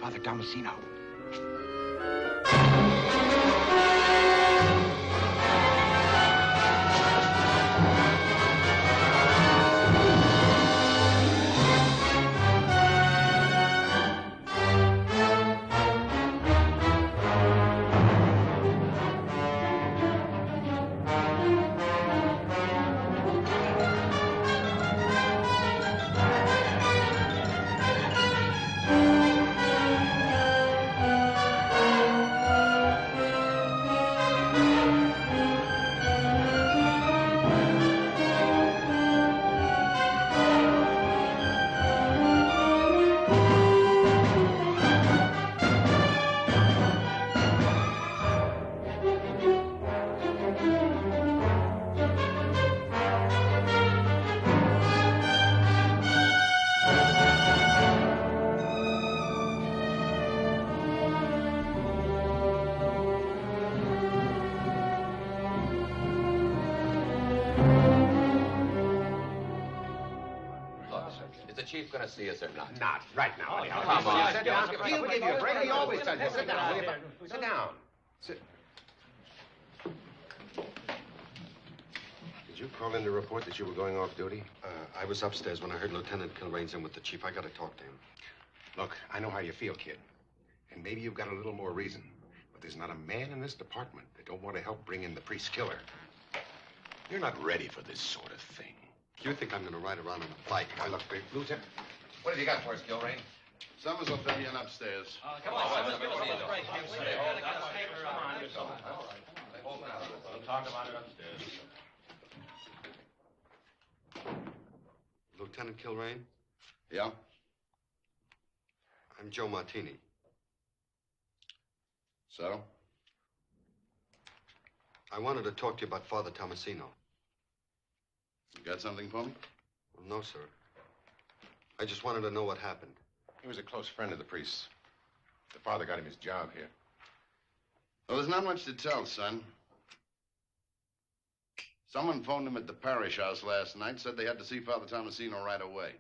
Father Tomasino. Is the chief going to see us or not? Not right now. Oh, come on. Sit down. He'll give you a break. He always does. Sit down. Sit down. Did you call in to report that you were going off duty? I was upstairs when I heard Lieutenant Kilrain's in with the chief. I got to talk to him. Look, I know how you feel, kid. And maybe you've got a little more reason. But there's not a man in this department that don't want to help bring in the priest killer. You're not ready for this sort of thing. You think I'm going to ride around on a bike? Now, look, Lieutenant, what have you got for us, Kilrain? Summers will fill you in upstairs. Come on, Summers, give us a break. We'll talk about it upstairs. Lieutenant Kilrain? Yeah? I'm Joe Martini. So? I wanted to talk to you about Father Tomasino. You got something for me? Well, no, sir. I just wanted to know what happened. He was a close friend of the priest's. The father got him his job here. Well, there's not much to tell, son. Someone phoned him at the parish house last night, said they had to see Father Tomasino right away.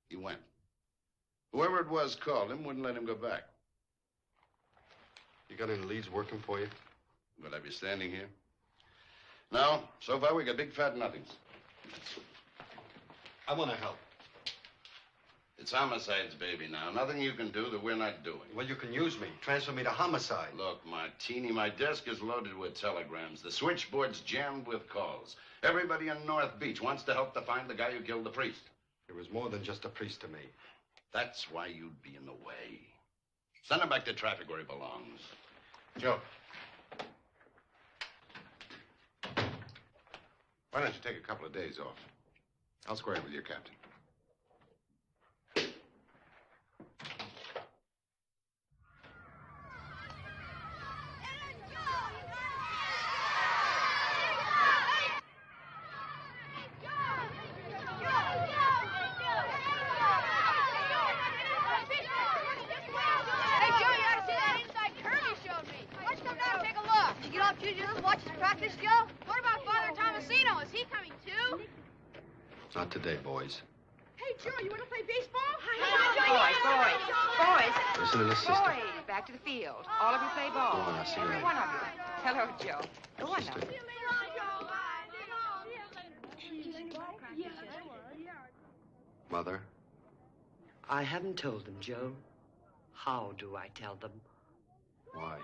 He went. Whoever it was called him, wouldn't let him go back. You got any leads working for you? Would I be standing here? No, so far we got big fat nothings. I want to help. It's homicide's baby now. Nothing you can do that we're not doing. Well, you can use me. Transfer me to homicide. Look, Martini, my desk is loaded with telegrams. The switchboard's jammed with calls. Everybody in North Beach wants to help to find the guy who killed the priest. He was more than just a priest to me. That's why you'd be in the way. Send him back to traffic where he belongs. Joe. Why don't you take a couple of days off? I'll square it with your captain. Not today, boys. Hey, Joe, you want to play baseball? Boys. Listen to this, sister. Boys, back to the field. All of you play ball. Go on, I'll see you Every later. one of you. Hello, Joe. Go on now. Mother? I haven't told them, Joe. How do I tell them? Why?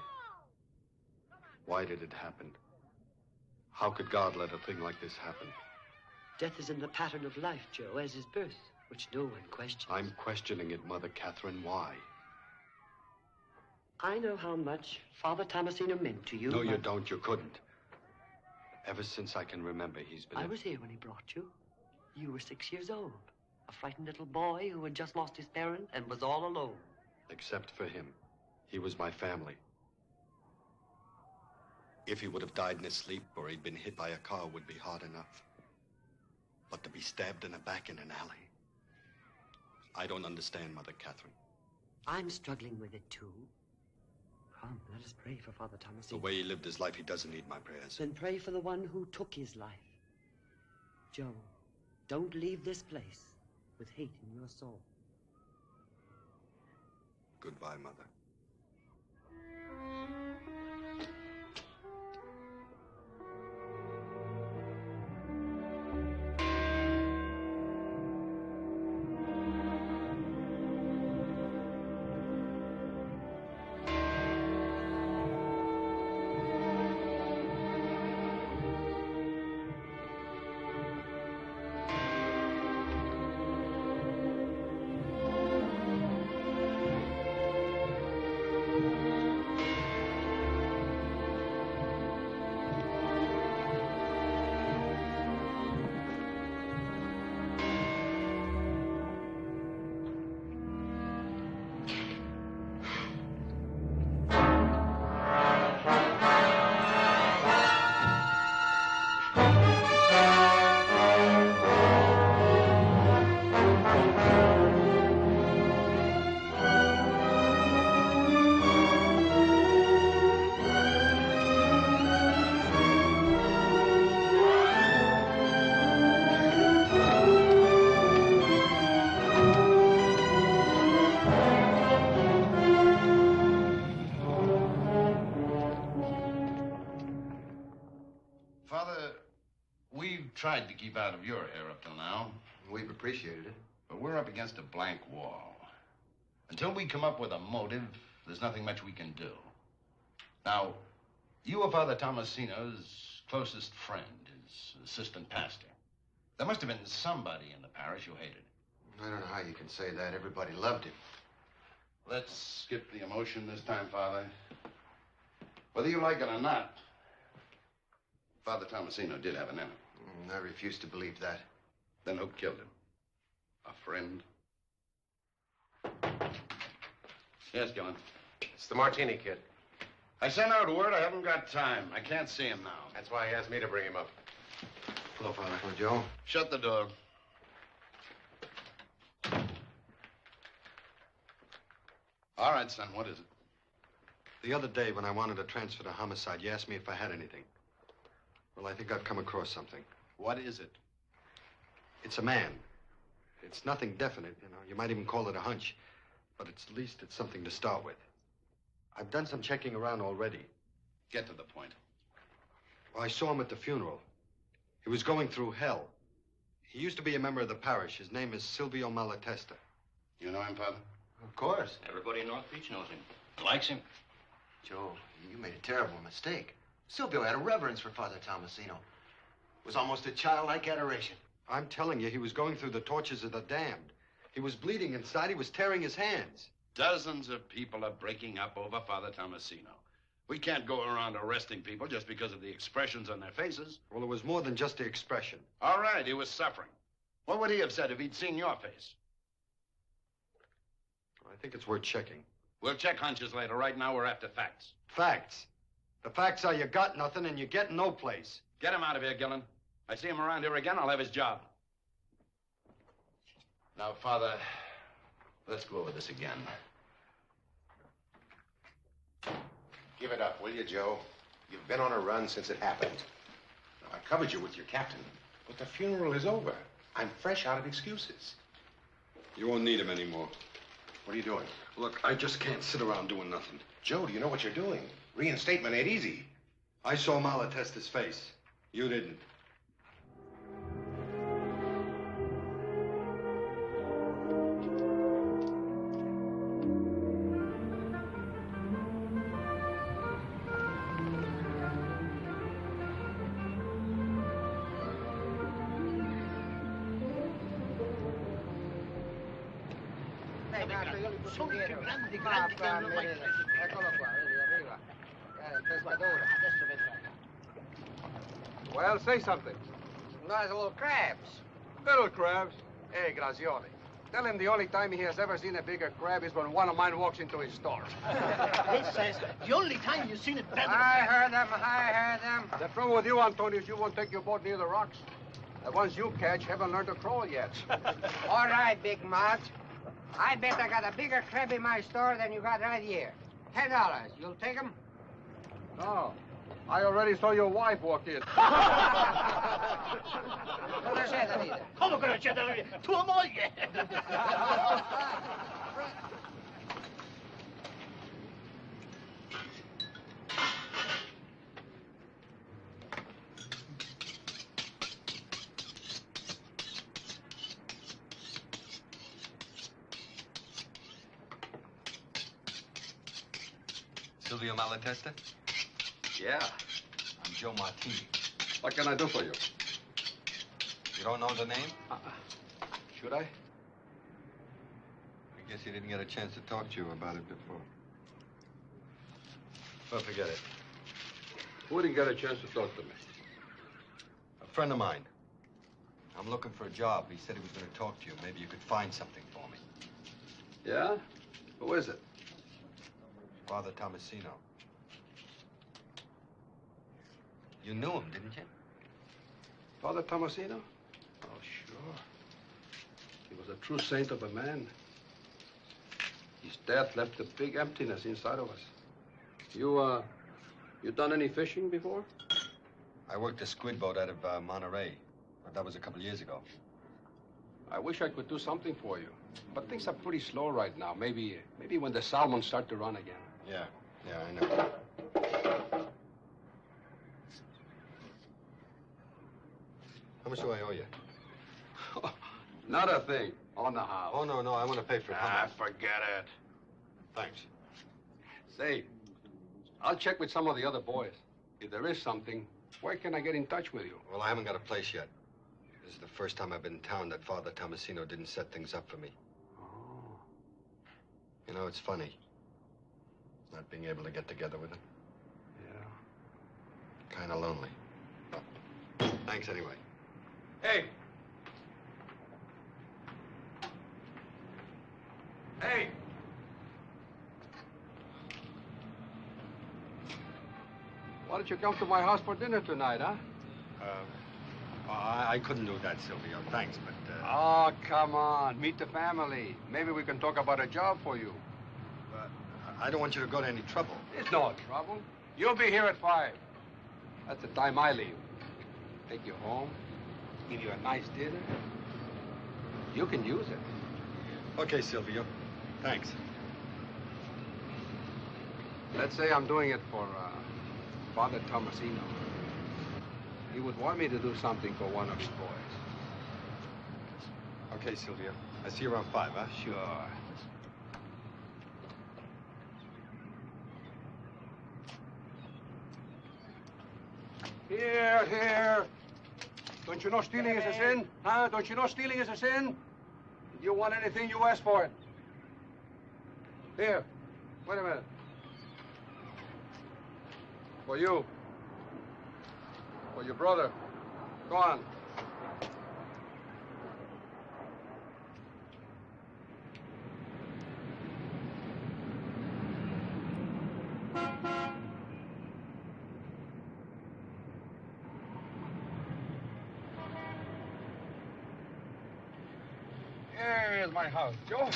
Why did it happen? How could God let a thing like this happen? Death is in the pattern of life, Joe, as is birth, which no one questions. I'm questioning it, Mother Catherine. Why? I know how much Father Tomasino meant to you. No, you don't. You couldn't. Ever since I can remember, he's been... I was here when he brought you. You were 6 years old. A frightened little boy who had just lost his parent and was all alone. Except for him. He was my family. If he would have died in his sleep or he'd been hit by a car would be hard enough. But to be stabbed in the back in an alley. I don't understand, Mother Catherine. I'm struggling with it, too. Come, let us pray for Father Thomas. The way he lived his life, he doesn't need my prayers. Then pray for the one who took his life. Joe, don't leave this place with hate in your soul. Goodbye, Mother. Tried to keep out of your hair up till now. We've appreciated it. But we're up against a blank wall. Until we come up with a motive, there's nothing much we can do. Now, you were Father Tomasino's closest friend, his assistant pastor. There must have been somebody in the parish who hated him. I don't know how you can say that. Everybody loved him. Let's skip the emotion this time, Father. Whether you like it or not, Father Tomasino did have an enemy. I refuse to believe that. Then who killed him? A friend? Yes, Gillen. It's the Martini kid. I sent out word. I haven't got time. I can't see him now. That's why he asked me to bring him up. Hello, Father. Oh, Joe? Shut the door. All right, son, what is it? The other day when I wanted to transfer to homicide, you asked me if I had anything. Well, I think I've come across something. What is it? It's a man. It's nothing definite, you know. You might even call it a hunch. But at least it's something to start with. I've done some checking around already. Get to the point. Well, I saw him at the funeral. He was going through hell. He used to be a member of the parish. His name is Silvio Malatesta. You know him, Father? Of course. Everybody in North Beach knows him. Likes him. Joe, you made a terrible mistake. Silvio had a reverence for Father Tomasino. It was almost a childlike adoration. I'm telling you, he was going through the tortures of the damned. He was bleeding inside. He was tearing his hands. Dozens of people are breaking up over Father Tomasino. We can't go around arresting people just because of the expressions on their faces. Well, it was more than just the expression. All right, he was suffering. What would he have said if he'd seen your face? I think it's worth checking. We'll check hunches later. Right now, we're after facts. Facts. The facts are you got nothing and you get no place. Get him out of here, Gillen. I see him around here again, I'll have his job. Now, Father, let's go over this again. Give it up, will you, Joe? You've been on a run since it happened. Now, I covered you with your captain, but the funeral is over. I'm fresh out of excuses. You won't need him anymore. What are you doing? Look, I just can't sit around doing nothing. Joe, do you know what you're doing? Reinstatement ain't easy. I saw Malatesta's face. You didn't. Well, say something. Nice little crabs. Little crabs. Hey, Grazioli. Tell him the only time he has ever seen a bigger crab is when one of mine walks into his store. He says the only time you've seen it better. I heard them. The trouble with you, Antonio, is you won't take your boat near the rocks. The ones you catch haven't learned to crawl yet. All right, Big Mouth. I bet I got a bigger crab in my store than you got right here. $10. You'll take them? No. I already saw your wife walk in. Cosa c'è da ridere? Come che non c'è da ridere? Tua moglie! Silvio Malatesta? Yeah. I'm Joe Martini. What can I do for you? You don't know the name? Should I? I guess he didn't get a chance to talk to you about it before. Well, forget it. Who didn't get a chance to talk to me? A friend of mine. I'm looking for a job. He said he was going to talk to you. Maybe you could find something for me. Yeah? Who is it? Father Tomasino. You knew him, didn't you? Father Tomasino? Oh, sure. He was a true saint of a man. His death left a big emptiness inside of us. You done any fishing before? I worked a squid boat out of Monterey, but that was a couple years ago. I wish I could do something for you. But things are pretty slow right now. Maybe when the salmon start to run again. Yeah, I know. How much do I owe you? Not a thing. On the house. Oh, no, I want to pay for it. Forget it. Thanks. Say, I'll check with some of the other boys. If there is something, where can I get in touch with you? Well, I haven't got a place yet. This is the first time I've been in town that Father Tomasino didn't set things up for me. Oh. You know, it's funny. Not being able to get together with him. Yeah. Kind of lonely. But thanks anyway. Hey! Hey! Why don't you come to my house for dinner tonight, huh? I couldn't do that, Silvio. Thanks, but... Oh, come on. Meet the family. Maybe we can talk about a job for you. I don't want you to go to any trouble. It's no trouble. You'll be here at 5. That's the time I leave. Take you home, give you a nice dinner. You can use it. Okay, Silvio. Thanks. Let's say I'm doing it for Father Tomasino. He would want me to do something for one of his boys. Okay, Silvio. I see you around 5, huh? Sure. Here. Don't you know stealing is a sin? Huh? Don't you know stealing is a sin? If you want anything, you ask for it. Here. Wait a minute. For you. For your brother. Go on. Here's my house, Joe.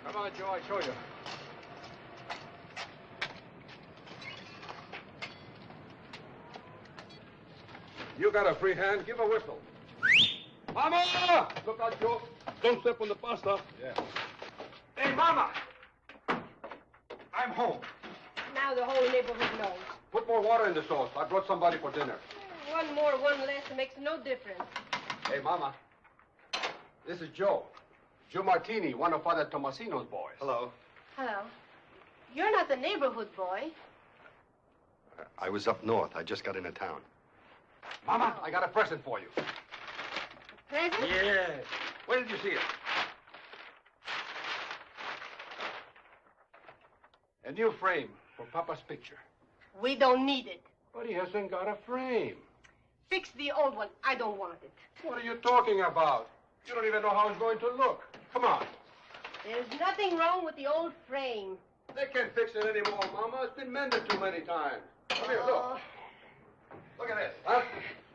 Come on, Joe, I show you. You got a free hand, give a whistle. Mama! Look out, Joe. Don't step on the pasta. Yeah. Hey, Mama! I'm home. Now the whole neighborhood knows. Put more water in the sauce. I brought somebody for dinner. One more, one less, it makes no difference. Hey, Mama. This is Joe. Joe Martini, one of Father Tomasino's boys. Hello. Hello. You're not the neighborhood boy. I was up north. I just got into town. Mama, I got a present for you. Present? Yeah. Where did you see it? A new frame for Papa's picture. We don't need it. But he hasn't got a frame. Fix the old one. I don't want it. What are you talking about? You don't even know how it's going to look. Come on. There's nothing wrong with the old frame. They can't fix it anymore, Mama. It's been mended too many times. Come here, look. Look at this, huh?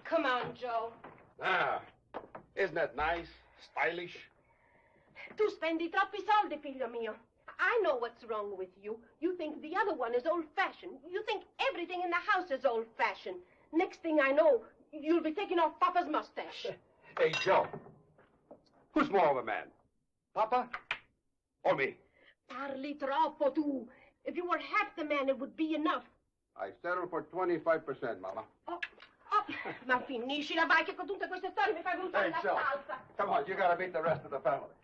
Come on, Joe. Ah, isn't that nice? Stylish? Tu spendi troppi soldi, figlio mio. I know what's wrong with you. You think the other one is old-fashioned. You think everything in the house is old-fashioned. Next thing I know, you'll be taking off Papa's mustache. Hey, Joe. Who's more of a man? Papa or me? Parli troppo, tu. If you were half the man, it would be enough. I settle for 25%, Mama. Oh, ma finiscila, vai, che con tutte queste storie mi fai buttare la Joe. salsa. Come on, you gotta meet the rest of the family.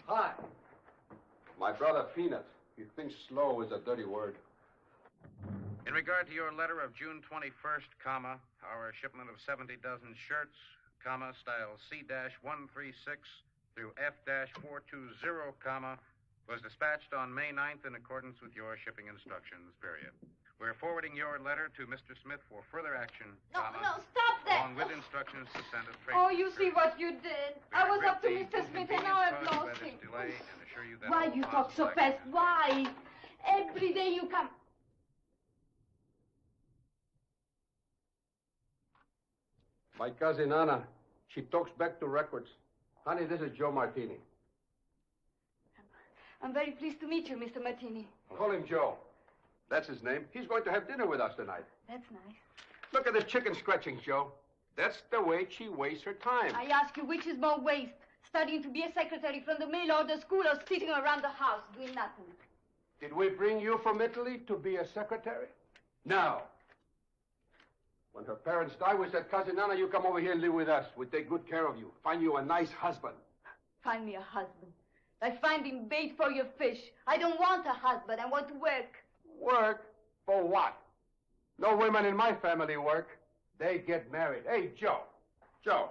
Hi. My brother Peanut. He thinks slow is a dirty word. In regard to your letter of June 21st, comma, our shipment of 70 dozen shirts, comma, style C-136 through F-420, comma, was dispatched on May 9th in accordance with your shipping instructions, period. We're forwarding your letter to Mr. Smith for further action, comma, No, stop that. along with instructions to send a freight. Oh, you see what you did. I was up to Mr. Smith and now I've lost him. Delay and assure you that Why all you talk so possible fast? Why? Every day you come. My cousin Anna. She talks back to records. Honey, this is Joe Martini. I'm very pleased to meet you, Mr. Martini. Call him Joe. That's his name. He's going to have dinner with us tonight. That's nice. Look at this chicken scratching, Joe. That's the way she wastes her time. I ask you, which is more waste? Studying to be a secretary from the mail order school or sitting around the house doing nothing? Did we bring you from Italy to be a secretary? No. When her parents died, we said, Cousin Anna, you come over here and live with us. We take good care of you. Find you a nice husband. Find me a husband. Like finding bait for your fish. I don't want a husband. I want to work. Work? For what? No women in my family work. They get married. Hey, Joe. Joe,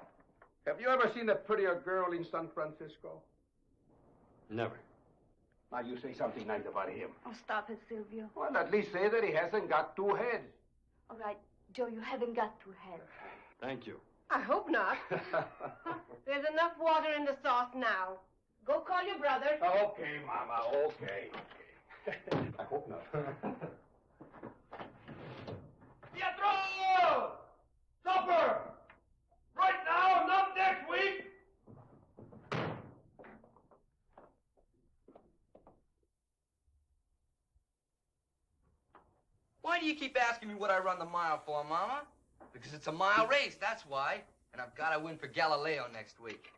have you ever seen a prettier girl in San Francisco? Never. Now, you say something nice about him. Oh, stop it, Silvio. Well, at least say that he hasn't got two heads. All right, Joe, you haven't got two heads. Thank you. I hope not. There's enough water in the sauce now. Go call your brother. Okay, Mama, okay. I hope not. Pietro! Supper! Right now, not next week! Why do you keep asking me what I run the mile for, Mama? Because it's a mile race, that's why. And I've got to win for Galileo next week.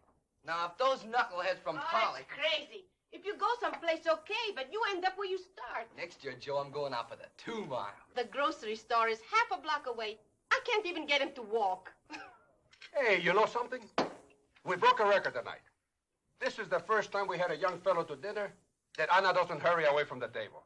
Now, if those knuckleheads from Polly... It's crazy. If you go someplace, okay, but you end up where you start. Next year, Joe, I'm going out for the 2 mile. The grocery store is half a block away. I can't even get him to walk. Hey, you know something? We broke a record tonight. This is the first time we had a young fellow to dinner that Anna doesn't hurry away from the table.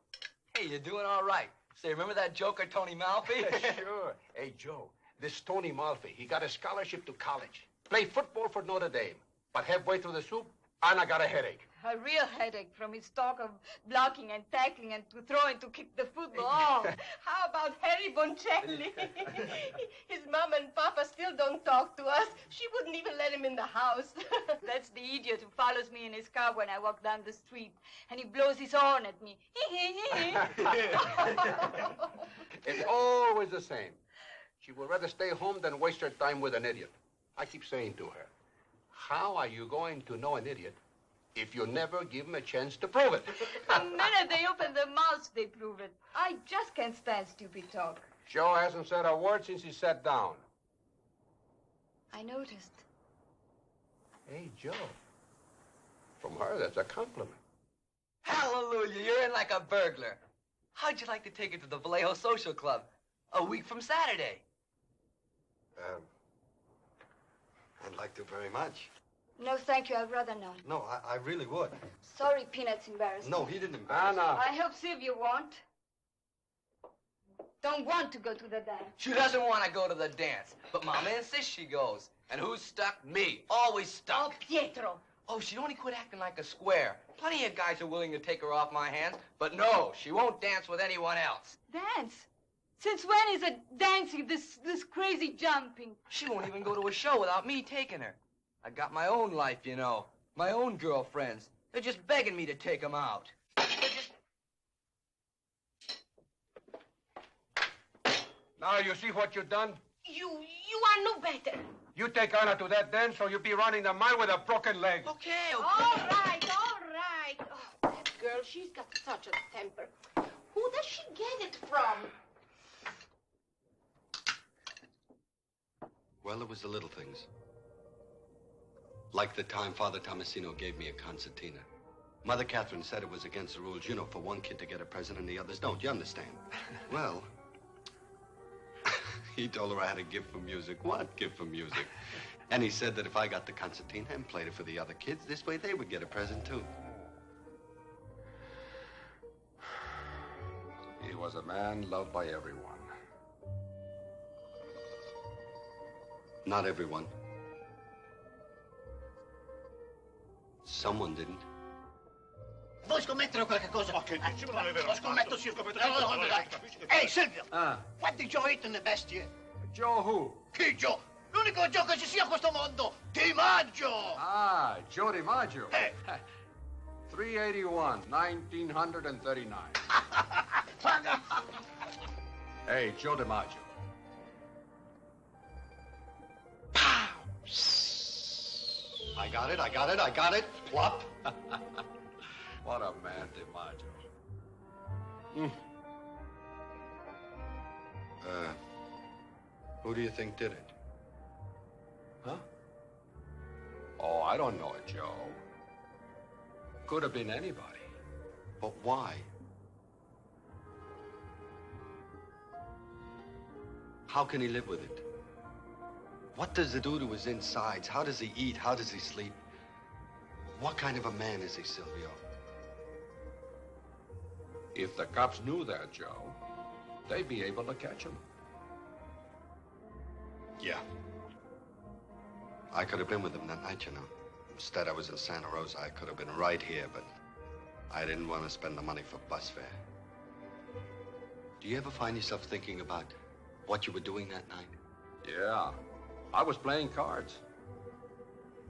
Hey, you're doing all right. Say, remember that joker, Tony Malfi? Sure. Hey, Joe, this Tony Malfi, he got a scholarship to college. Played football for Notre Dame. But halfway through the soup, Anna got a headache. A real headache from his talk of blocking and tackling and to throw and to kick the football. Oh, how about Harry Boncelli? His mom and Papa still don't talk to us. She wouldn't even let him in the house. That's the idiot who follows me in his car when I walk down the street. And he blows his horn at me. It's always the same. She would rather stay home than waste her time with an idiot. I keep saying to her, how are you going to know an idiot if you never give them a chance to prove it? The minute they open their mouths, they prove it. I just can't stand stupid talk. Joe hasn't said a word since he sat down. I noticed. Hey, Joe. From her, that's a compliment. Hallelujah, you're in like a burglar. How'd you like to take it to the Vallejo Social Club a week from Saturday? I'd like to very much. No, thank you. I'd rather not. No, I really would. Sorry, Peanut's embarrassed. No, he didn't embarrass Anna. I hope Sylvia won't. Don't want to go to the dance. She doesn't want to go to the dance, but Mama insists she goes. And who's stuck? Me. Always stuck. Oh, Pietro. Oh, she'd only quit acting like a square. Plenty of guys are willing to take her off my hands, but no, she won't dance with anyone else. Dance? Since when is it dancing, this crazy jumping? She won't even go to a show without me taking her. I got my own life, you know. My own girlfriends. They're just begging me to take them out. Now you see what you've done? You are no better. You take Anna to that dance, or you'll be running the mile with a broken leg. Okay. All right. Oh, that girl, she's got such a temper. Who does she get it from? Well, it was the little things. Like the time Father Tomasino gave me a concertina. Mother Catherine said it was against the rules, you know, for one kid to get a present and the others don't. You understand? Well, he told her I had a gift for music. What gift for music? And he said that if I got the concertina and played it for the other kids, this way they would get a present, too. He was a man loved by everyone. Not everyone. Someone didn't. Vuoi scommettere qualche cosa? Lo scommetto, sì. Ehi, Silvio! What did Joe eat in the bestie? Joe who? Chi Joe? L'unico Joe che ci sia a questo mondo! Di Maggio! Ah, Joe Di Maggio. 381, 1939. Hey, Joe Di Maggio. I got it. Plop. What a man, Di Maggio. Who do you think did it? Huh? Oh, I don't know it, Joe. Could have been anybody. But why? How can he live with it? What does it do to his insides? How does he eat? How does he sleep? What kind of a man is he, Silvio? If the cops knew that, Joe, they'd be able to catch him. Yeah. I could have been with him that night, you know. Instead, I was in Santa Rosa. I could have been right here, but I didn't want to spend the money for bus fare. Do you ever find yourself thinking about what you were doing that night? Yeah. I was playing cards.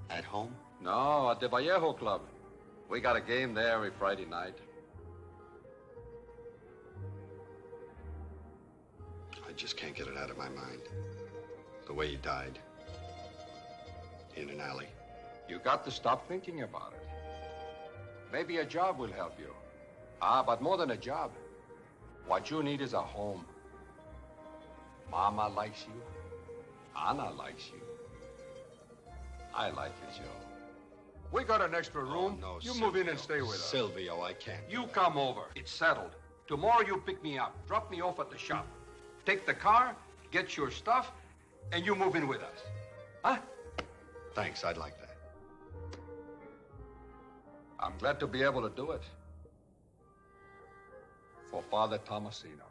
At home? No, at the Vallejo Club. We got a game there every Friday night. I just can't get it out of my mind. The way he died. In an alley. You got to stop thinking about it. Maybe a job will help you. But more than a job. What you need is a home. Mama likes you. Anna likes you. I like you, Joe. We got an extra room. Oh, no, you Silvio. move in and stay with us. Silvio, I can't. You come over. It's settled. Tomorrow you pick me up. Drop me off at the shop. Take the car, get your stuff, and you move in with us. Huh? Thanks, I'd like that. I'm glad to be able to do it. For Father Tomasino.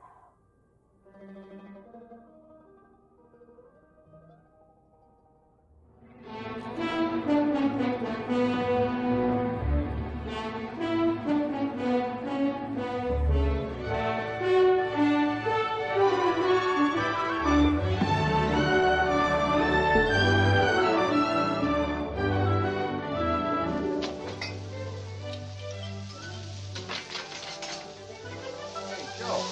Hey, Joe.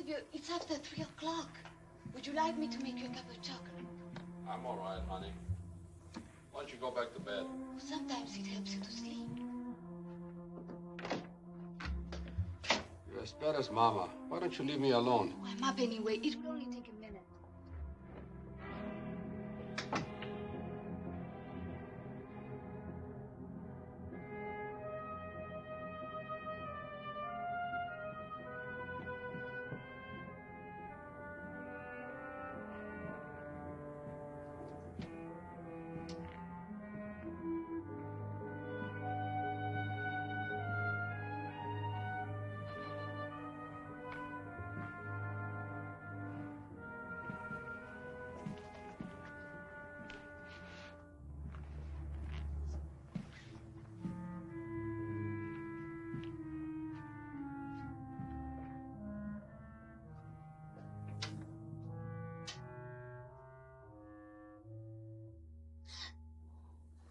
Silvio, it's after 3 o'clock. Would you like me to make you a cup of chocolate? I'm all right, honey. Why don't you go back to bed? Sometimes it helps you to sleep. You're as bad as Mama. Why don't you leave me alone? Oh, I'm up anyway. It will only take a minute.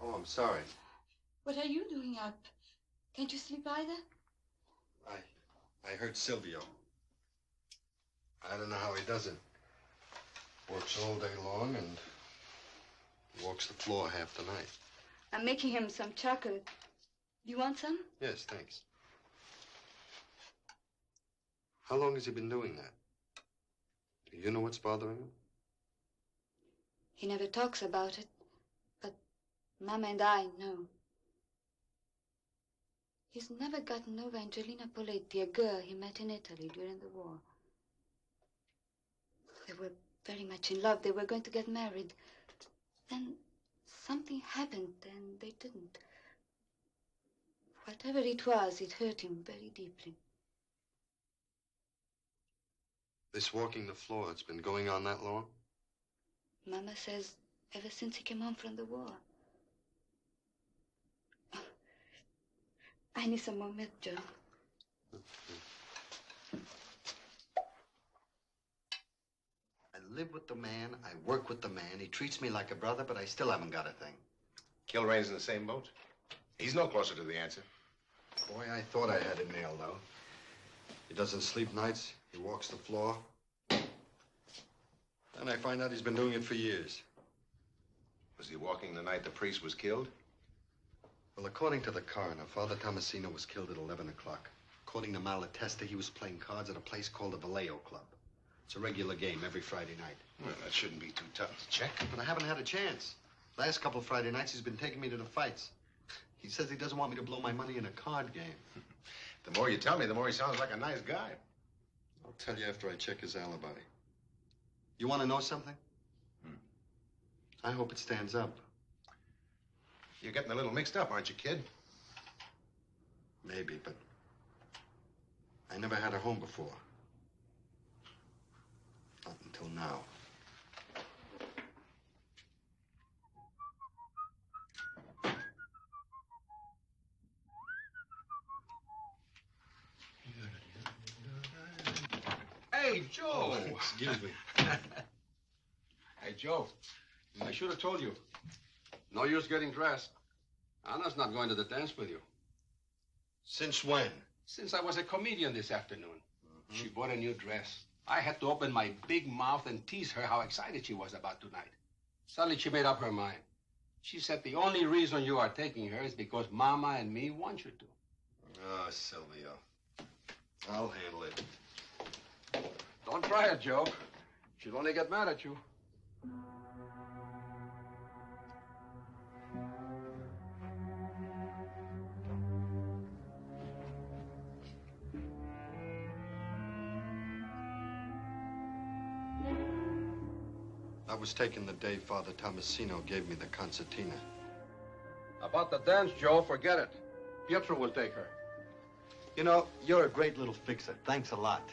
Oh, I'm sorry. What are you doing up? Can't you sleep either? I heard Silvio. I don't know how he does it. Works all day long and walks the floor half the night. I'm making him some chocolate. Do you want some? Yes, thanks. How long has he been doing that? Do you know what's bothering him? He never talks about it, but Mama and I know. He's never gotten over Angelina Poletti, a girl he met in Italy during the war. They were very much in love. They were going to get married. Then something happened and they didn't. Whatever it was, it hurt him very deeply. This walking the floor, it's been going on that long? Mama says ever since he came home from the war. I need some more milk, Joe. I live with the man, I work with the man. He treats me like a brother, but I still haven't got a thing. Kilrain's in the same boat. He's no closer to the answer. Boy, I thought I had it nailed, though. He doesn't sleep nights. He walks the floor. Then I find out he's been doing it for years. Was he walking the night the priest was killed? Well, according to the coroner, Father Tomasino was killed at 11 o'clock. According to Malatesta, he was playing cards at a place called the Vallejo Club. It's a regular game every Friday night. Well, that shouldn't be too tough to check. But I haven't had a chance. Last couple of Friday nights, he's been taking me to the fights. He says he doesn't want me to blow my money in a card game. The more you tell me, the more he sounds like a nice guy. I'll tell you after I check his alibi. You want to know something? I hope it stands up. You're getting a little mixed up, aren't you, kid? Maybe, but I never had a home before. Not until now. Hey, Joe! Excuse me. Hey, Joe, I should have told you. No use getting dressed. Anna's not going to the dance with you. Since when? Since I was a comedian this afternoon. She bought a new dress. I had to open my big mouth and tease her how excited she was about tonight. Suddenly, she made up her mind. She said the only reason you are taking her is because Mama and me want you to. Oh, Silvio. I'll handle it. Don't try it, Joe. She'll only get mad at you. I was taken the day Father Tomasino gave me the concertina. About the dance, Joe, forget it. Pietro will take her. You know, you're a great little fixer. Thanks a lot.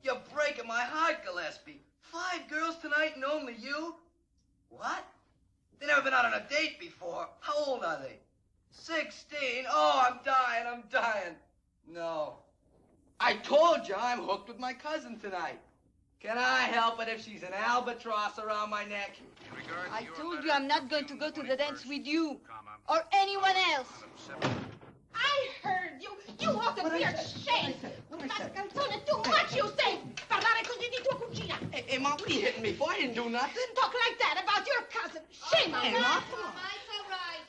You're breaking my heart, Gillespie. 5 girls tonight and only you? What? They never been out on a date before. How old are they? 16. Oh, I'm dying. No. I told you I'm hooked with my cousin tonight. Can I help it if she's an albatross around my neck? I told you I'm not going to go to the dance with you or anyone else. I heard you. You ought to be ashamed. Mascalzone, too much you say. Parlare così di tua cugina. Hey, Mom, what are you hitting me for? I didn't do nothing. Talk like that about your cousin. Shame on Hey, you. Mom. It's all right.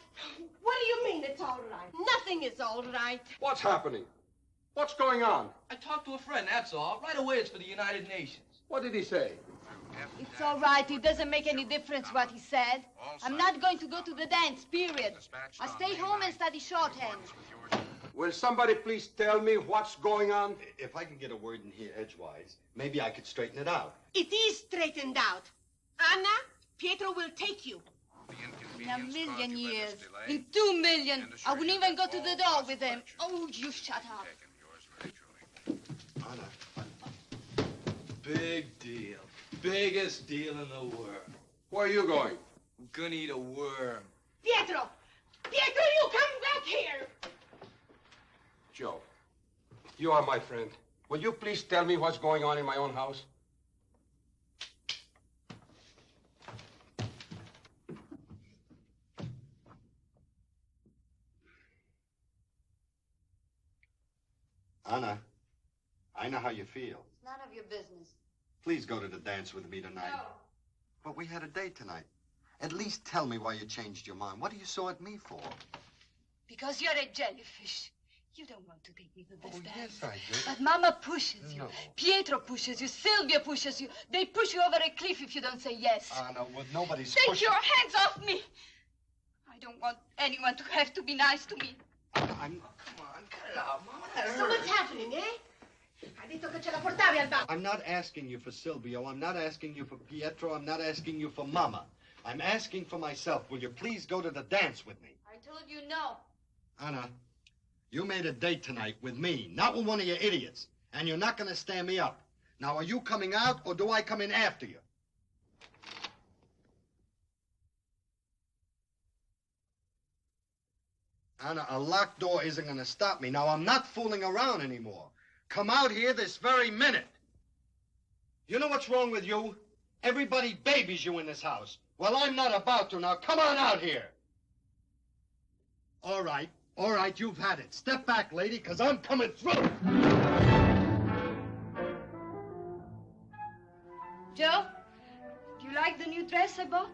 What do you mean it's all right? Nothing is all right. What's happening? What's going on? I talked to a friend, that's all. Right away, it's for the United Nations. What did he say? It's all right. It doesn't make any difference what he said. I'm not going to go to the dance, period. I'll stay home and study shorthand. Will somebody please tell me what's going on? If I can get a word in here edgewise, maybe I could straighten it out. It is straightened out. Anna, Pietro will take you. In a million years, in 2 million, I wouldn't even go to the door with them. Oh, you shut up. Anna, Big deal. Biggest deal in the world. Where are you going? I'm gonna eat a worm. Pietro! Pietro, you come back here! Joe, you are my friend. Will you please tell me what's going on in my own house? Anna, I know how you feel. It's none of your business. Please go to the dance with me tonight. No. But we had a date tonight. At least tell me why you changed your mind. What are you so at me for? Because you're a jellyfish. You don't want to take me to this dance. Yes, I do. But Mama pushes you. No. Pietro pushes you. Sylvia pushes you. They push you over a cliff if you don't say yes. Anna, well, nobody's Take pushing. your hands off me. I don't want anyone to have to be nice to me. I'm... Come on, cut it out, Mom. So what's happening, eh? Ha detto che ce la portavi al bar. I'm not asking you for Silvio. I'm not asking you for Pietro. I'm not asking you for Mama. I'm asking for myself. Will you please go to the dance with me? I told you no. Anna, you made a date tonight with me, not with one of your idiots. And you're not going to stand me up. Now, are you coming out, or do I come in after you? Anna, a locked door isn't going to stop me. Now, I'm not fooling around anymore. Come out here this very minute. You know what's wrong with you? Everybody babies you in this house. Well, I'm not about to. Now, come on out here. All right, you've had it. Step back, lady, because I'm coming through. Joe, do you like the new dress I bought?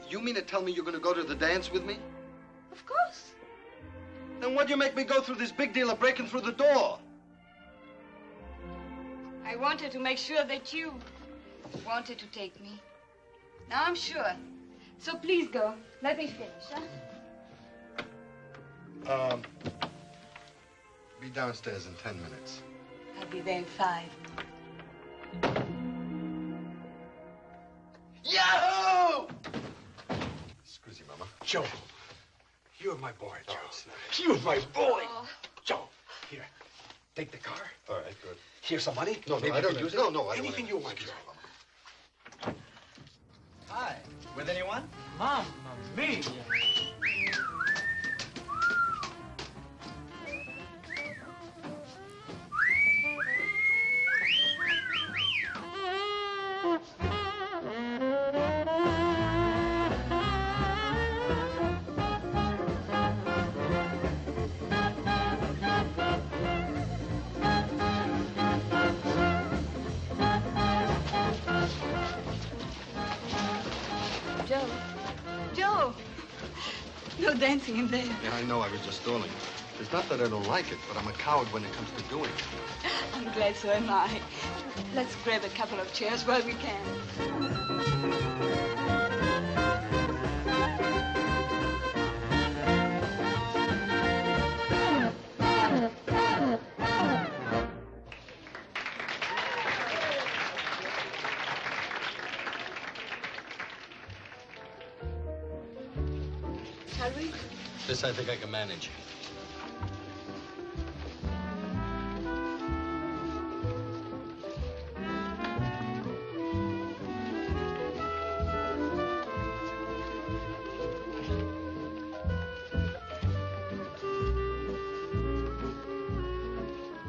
You mean to tell me you're going to go to the dance with me? Of course. Then why'd you make me go through this big deal of breaking through the door? I wanted to make sure that you wanted to take me. Now I'm sure. So please go. Let me finish, huh? Be downstairs in 10 minutes. I'll be there in 5. Yahoo! Scusi, Mama. Joe, you're my boy, Joe. You're my boy. Oh. Joe, here, take the car. All right, good. Here's some money. No, Maybe I you don't can use no, it. no, I don't Anything want you want, Joe. Hi. With anyone? Mamma mia! Joe! No dancing in there. Yeah, I know. I was just stalling. It's not that I don't like it, but I'm a coward when it comes to doing it. I'm glad so am I. Let's grab a couple of chairs while we can. Shall we? This I think I can manage.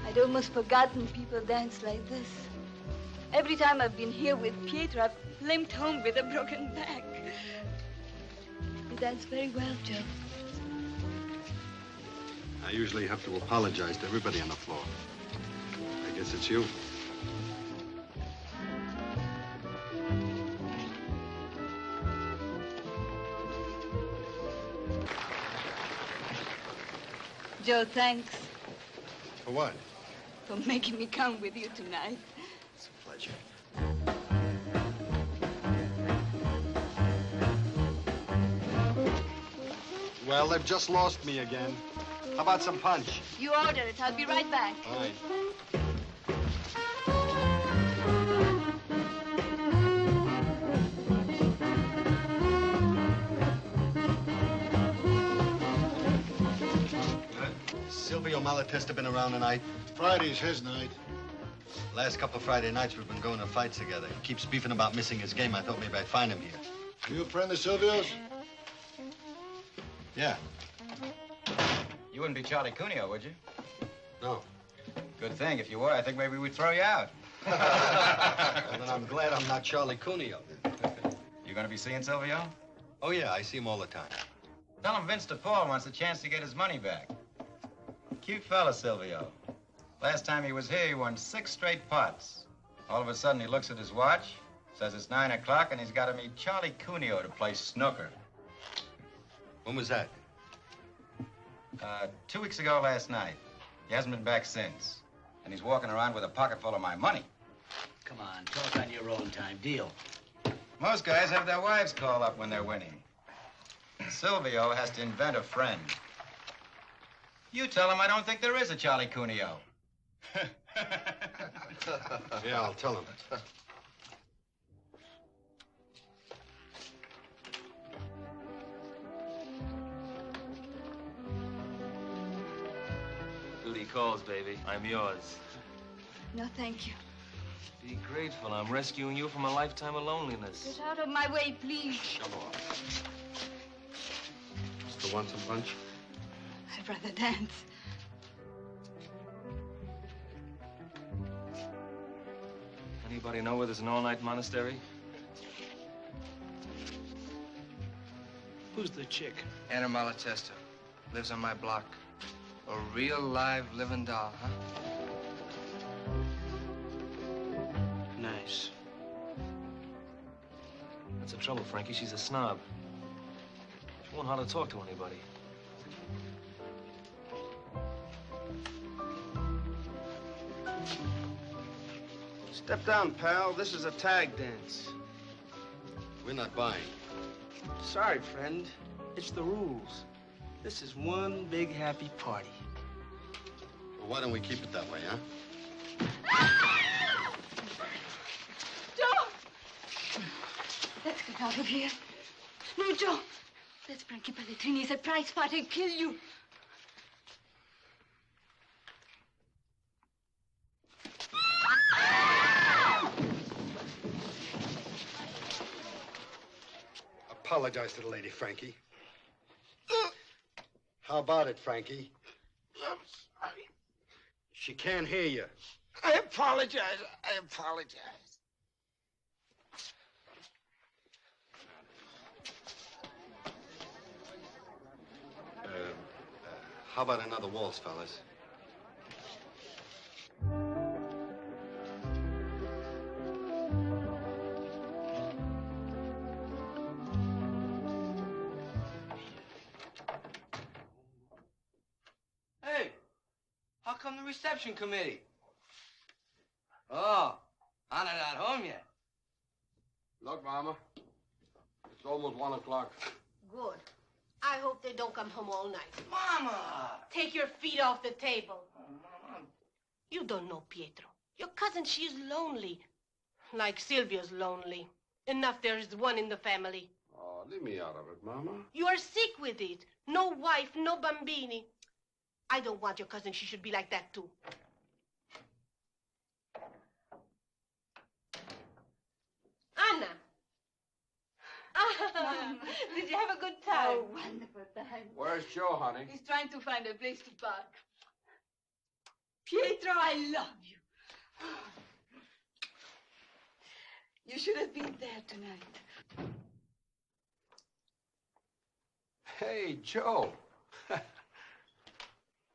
I I'd almost forgotten people dance like this. Every time I've been here with Pietro, I've limped home with a broken back. You dance very well, Joe. I usually have to apologize to everybody on the floor. I guess it's you. Joe, thanks For what? for making me come with you tonight. It's a pleasure. Well, they've just lost me again. How about some punch? You order it. I'll be right back. All right. Silvio Malatesta been around tonight? Friday's his night. Last couple of Friday nights we've been going to fights together. He keeps beefing about missing his game. I thought maybe I'd find him here. You a friend of Silvio's? Yeah. You wouldn't be Charlie Cuneo, would you? No. Good thing. If you were, I think maybe we'd throw you out. Well, then I'm glad I'm not Charlie Cuneo. You gonna be seeing Silvio? Oh, yeah, I see him all the time. Tell him Vince DePaul wants a chance to get his money back. Cute fella, Silvio. Last time he was here, he won 6 straight pots. All of a sudden, he looks at his watch, says it's 9 o'clock, and he's got to meet Charlie Cuneo to play snooker. When was that? 2 weeks ago last night. He hasn't been back since. And he's walking around with a pocket full of my money. Come on, talk on your own time. Deal. Most guys have their wives call up when they're winning. Silvio has to invent a friend. You tell him I don't think there is a Charlie Cuneo. Yeah, I'll tell him. Duty calls, baby. I'm yours. No, thank you. Be grateful. I'm rescuing you from a lifetime of loneliness. Get out of my way, please. Come on. Still want some punch? I'd rather dance. Anybody know where there's an all-night monastery? Who's the chick? Anna Malatesta. Lives on my block. A real live living doll, huh? Nice. That's the trouble, Frankie. She's a snob. She won't know how to talk to anybody. Step down, pal. This is a tag dance. We're not buying. Sorry, friend. It's the rules. This is one big happy party. Well, why don't we keep it that way, huh? Joe! Let's get out of here. No, Joe. That's Frankie Pelletrini's surprise party. He'll kill you. Apologize to the lady, Frankie. How about it, Frankie? I'm sorry. She can't hear you. I apologize. I apologize. How about another waltz, fellas? Hey, how come the reception committee? Oh, Anna not home yet. Look, Mama, it's almost 1 o'clock. Good. I hope they don't come home all night. Mama! Take your feet off the table. You don't know Pietro. Your cousin, she is lonely. Like Silvio's lonely. Enough there is one in the family. Oh, leave me out of it, Mama. You are sick with it. No wife, no bambini. I don't want your cousin. She should be like that, too. Anna. Did you have a good time? Oh, wonderful time. Where's Joe, honey? He's trying to find a place to park. Pietro, I love you. You should have been there tonight. Hey, Joe.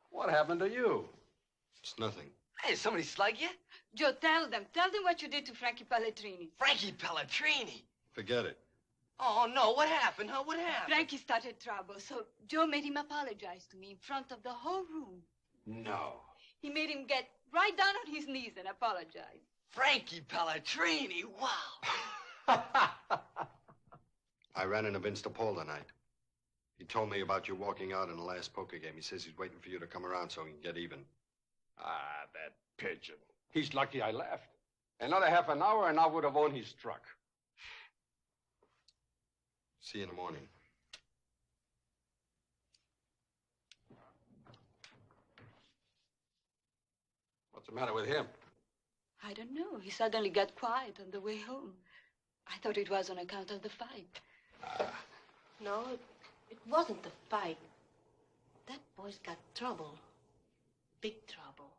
What happened to you? It's nothing. Hey, somebody slug you? Joe, tell them what you did to Frankie Pelletrini. Frankie Pelletrini? Forget it. Oh, no, what happened, huh? What happened? Frankie started trouble, so Joe made him apologize to me in front of the whole room. No. He made him get right down on his knees and apologize. Frankie Pelletrini, wow. I ran into Vince DePaul tonight. He told me about you walking out in the last poker game. He says he's waiting for you to come around so he can get even. Ah, that pigeon. He's lucky I left. Another half an hour and I would have won his truck. See you in the morning. What's the matter with him? I don't know. He suddenly got quiet on the way home. I thought it was on account of the fight. No, it wasn't the fight. That boy's got trouble. Big trouble.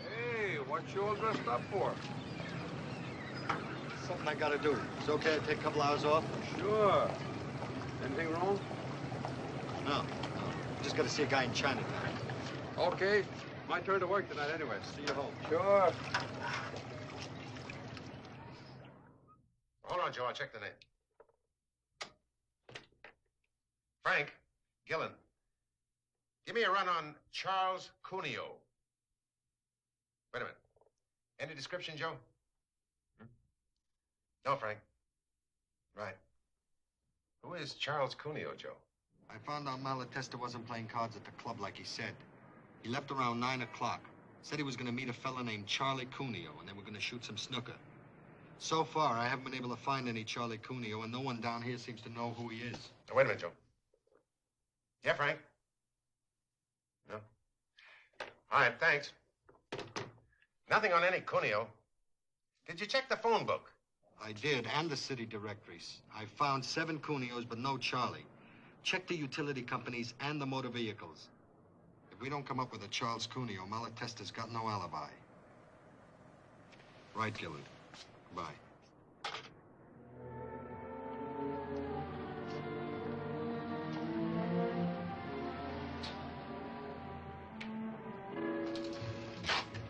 Hey, what you all dressed up for? Something I gotta do. It's okay to take a couple hours off? Sure. Anything wrong? No. Just gotta see a guy in Chinatown. Okay. My turn to work tonight anyway. See you home. Sure. Hold on, Joe. I'll check the name. Frank Gillen. Give me a run on Charles Cuneo. Wait a minute. Any description, Joe? No, Frank. Right. Who is Charles Cuneo, Joe? I found out Malatesta wasn't playing cards at the club like he said. He left around 9 o'clock. Said he was going to meet a fella named Charlie Cuneo, and they were going to shoot some snooker. So far, I haven't been able to find any Charlie Cuneo, and no one down here seems to know who he is. Now, wait a minute, Joe. Yeah, Frank? No? All right, thanks. Nothing on any Cuneo. Did you check the phone book? I did, and the city directories. I found 7 Cuneos, but no Charlie. Check the utility companies and the motor vehicles. If we don't come up with a Charles Cuneo, Malatesta's got no alibi. Right, Gillen. Bye.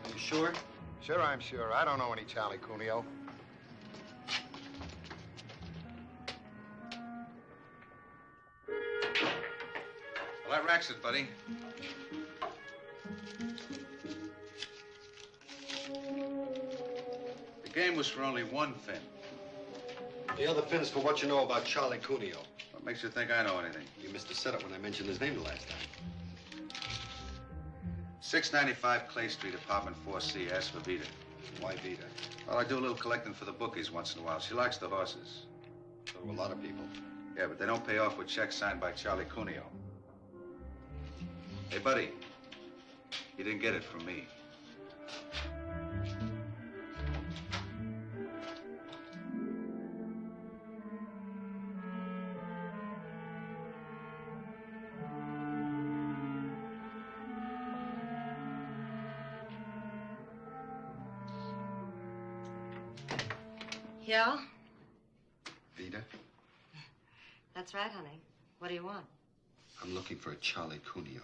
You sure? Sure, I'm sure. I don't know any Charlie Cuneo. Well, that racks it, buddy. The game was for only one fin. The other fin's for what you know about Charlie Cuneo. What makes you think I know anything? You missed the setup when I mentioned his name the last time. 695 Clay Street, apartment 4C. Ask for Vita. Why Vita? Well, I do a little collecting for the bookies once in a while. She likes the horses. So do a lot of people. Yeah, but they don't pay off with checks signed by Charlie Cuneo. Hey, buddy. You didn't get it from me. Yeah? Vita, That's right, honey. What do you want? I'm looking for a Charlie Cuneo.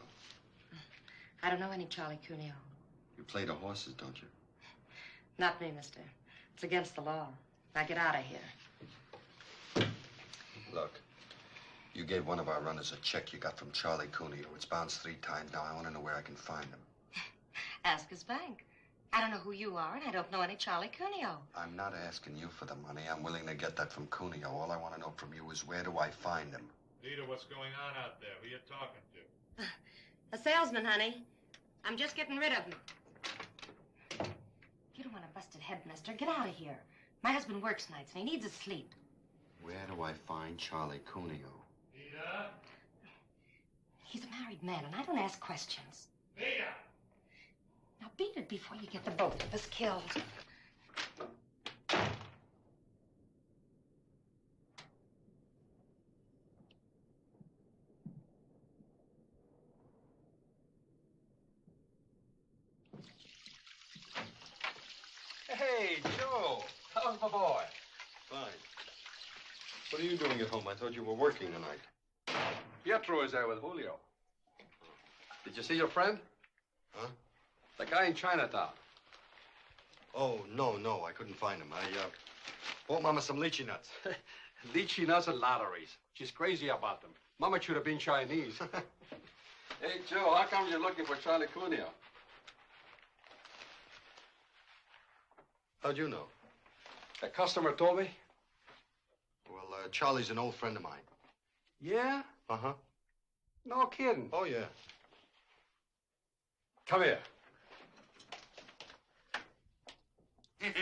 I don't know any Charlie Cuneo. You play the horses, don't you? Not me, mister. It's against the law. Now get out of here. Look, you gave one of our runners a check you got from Charlie Cuneo. It's bounced 3 times now. I want to know where I can find him. Ask his bank. I don't know who you are, and I don't know any Charlie Cuneo. I'm not asking you for the money. I'm willing to get that from Cuneo. All I want to know from you is where do I find him? Vita, what's going on out there? Who you talking to? A salesman, honey. I'm just getting rid of him. You don't want a busted head, mister. Get out of here. My husband works nights, and he needs his sleep. Where do I find Charlie Cuneo? Vita? He's a married man, and I don't ask questions. Vita! Now beat it before you get the both of us killed. Hey, Joe. How's my boy? Fine. What are you doing at home? I thought you were working tonight. Pietro is there with Julio. Did you see your friend? Huh? The guy in Chinatown. Oh, no, I couldn't find him. I bought Mama some lychee nuts. Lychee nuts and lotteries. She's crazy about them. Mama should have been Chinese. Hey, Joe, how come you're looking for Charlie Cuneo? How'd you know? A customer told me. Well, Charlie's an old friend of mine. Yeah? Uh-huh. No kidding. Oh, yeah. Come here. I'm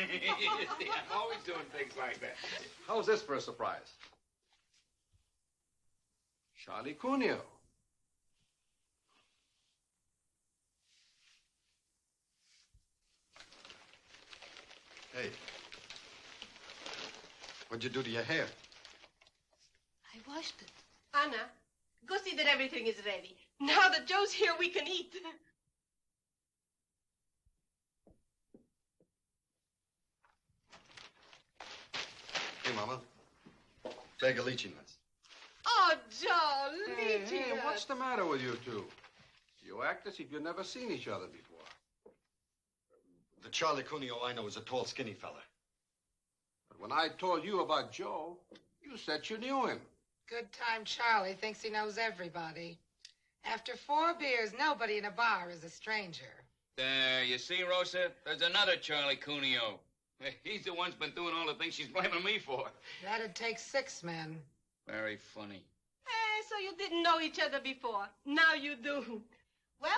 always doing things like that. How's this for a surprise? Charlie Cuneo. Hey. What'd you do to your hair? I washed it. Anna, go see that everything is ready. Now that Joe's here, we can eat. Hey, Mama. Bag of lychee nuts. Oh, Joe, Hey, Lydia. what's the matter with you two? You act as if you've never seen each other before. The Charlie Cuneo I know is a tall, skinny fella. But when I told you about Joe, you said you knew him. Good time Charlie thinks he knows everybody. After 4 beers, nobody in a bar is a stranger. There, you see, Rosa? There's another Charlie Cuneo. He's the one's been doing all the things she's blaming me for. That'd take 6 men. Very funny. So you didn't know each other before. Now you do. Well,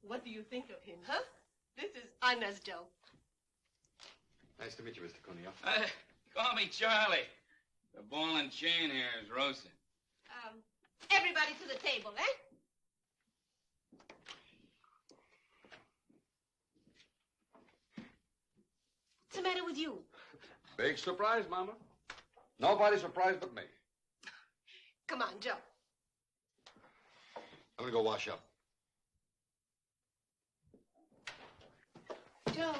what do you think of him, huh? This is Anna's Joe. Nice to meet you, Mr. Cuneo. Call me Charlie. The ball and chain here is Rosa. Everybody to the table, eh? What's the matter with you? Big surprise, Mama. Nobody surprised but me. Come on, Joe. I'm gonna go wash up. Joe.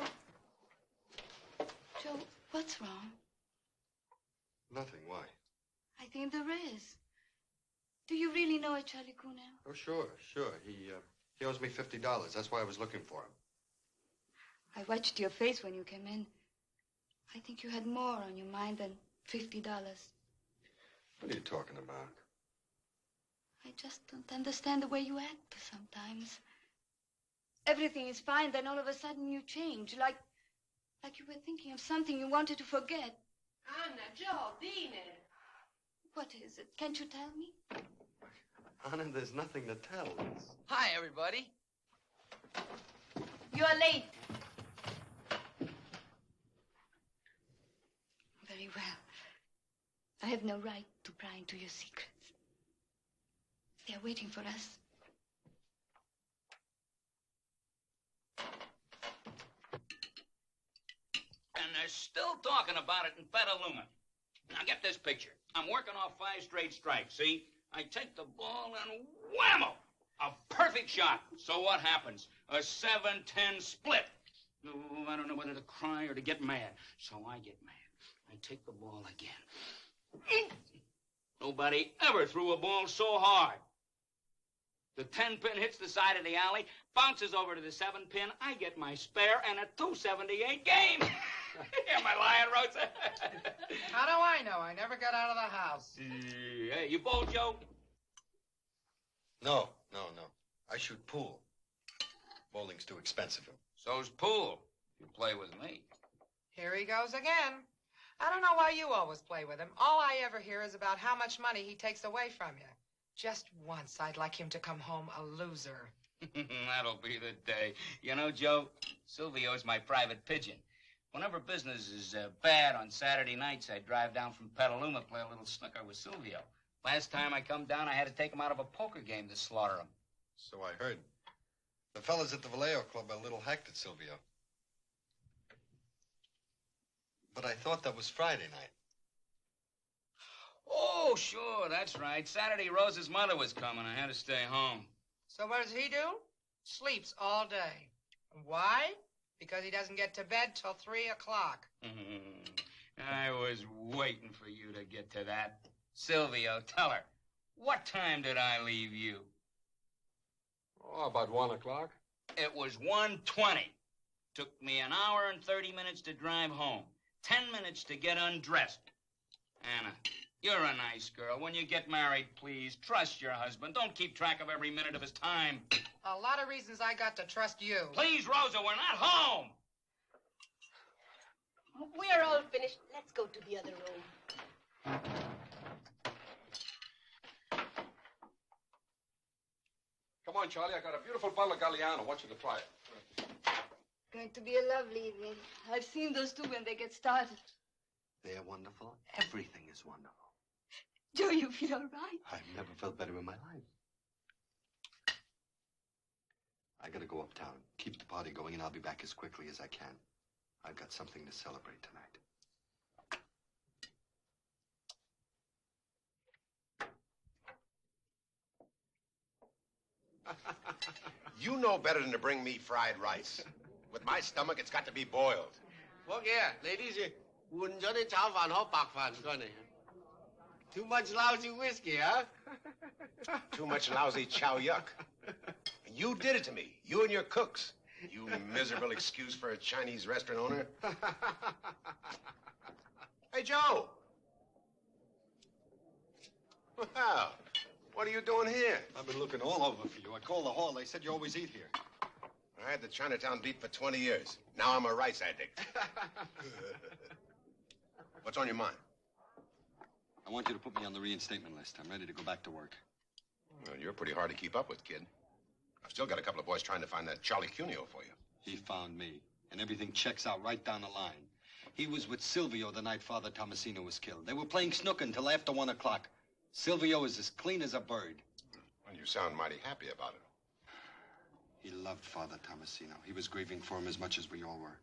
Joe, what's wrong? Nothing. Why? I think there is. Do you really know a Charlie Cuneo? Oh, sure. He owes me $50. That's why I was looking for him. I watched your face when you came in. I think you had more on your mind than $50. What are you talking about? I just don't understand the way you act sometimes. Everything is fine, then all of a sudden you change, like you were thinking of something you wanted to forget. Anna, Joe, dinner. What is it? Can't you tell me? Anna, there's nothing to tell. Hi, everybody. You're late. Very well. I have no right to pry into your secrets. They're waiting for us. And they're still talking about it in Petaluma. Now, get this picture. I'm working off 5 straight strikes, see? I take the ball and whammo! A perfect shot. So what happens? A 7-10 split. Oh, I don't know whether to cry or to get mad. So I get mad. I take the ball again. Nobody ever threw a ball so hard. The 10-pin hits the side of the alley, bounces over to the 7-pin. I get my spare and a 278 game. Am I lying, Rosa? How do I know? I never got out of the house. Hey, you bowl, Joe? No. I shoot pool. Bowling's too expensive. So's pool. You play with me. Here he goes again. I don't know why you always play with him. All I ever hear is about how much money he takes away from you. Just once, I'd like him to come home a loser. That'll be the day. You know, Joe, Silvio's my private pigeon. Whenever business is bad on Saturday nights, I drive down from Petaluma, play a little snooker with Silvio. Last time I come down, I had to take him out of a poker game to slaughter him. So I heard. The fellas at the Vallejo Club are a little hacked at Silvio. But I thought that was Friday night. Oh, sure, that's right. Saturday, Rose's mother was coming. I had to stay home. So what does he do? Sleeps all day. Why? because he doesn't get to bed till 3 o'clock. I was waiting for you to get to that. Silvio, tell her, what time did I leave you? Oh, about 1 o'clock. It was 1:20. Took me an hour and 30 minutes to drive home. 10 minutes to get undressed. Anna, you're a nice girl. When you get married, please, trust your husband. Don't keep track of every minute of his time. A lot of reasons I got to trust you. Please, Rosa, we're not home. We are all finished. Let's go to the other room. Come on, Charlie. I got a beautiful bottle of Galliano. I want you to try it. Going to be a lovely evening. I've seen those two when they get started. They're wonderful. Everything is wonderful. Joe, you feel all right? I've never felt better in my life. I gotta go uptown. Keep the party going, and I'll be back as quickly as I can. I've got something to celebrate tonight. You know better than to bring me fried rice. With my stomach, it's got to be boiled. 我嘅ladies，換咗啲炒飯可白飯唔該你。Too much lousy whiskey, huh? Too much lousy chow yuck. You did it to me. You and your cooks. You miserable excuse for a Chinese restaurant owner. Hey, Joe. Well, what are you doing here? I've been looking all over for you. I called the hall. They said you always eat here. I had the Chinatown beat for 20 years. Now I'm a rice addict. What's on your mind? I want you to put me on the reinstatement list. I'm ready to go back to work. Well, you're pretty hard to keep up with, kid. I've still got a couple of boys trying to find that Charlie Cuneo for you. He found me, and everything checks out right down the line. He was with Silvio the night Father Tomasino was killed. They were playing snooker until after 1 o'clock. Silvio is as clean as a bird. Well, you sound mighty happy about it. He loved Father Tomasino. He was grieving for him as much as we all were.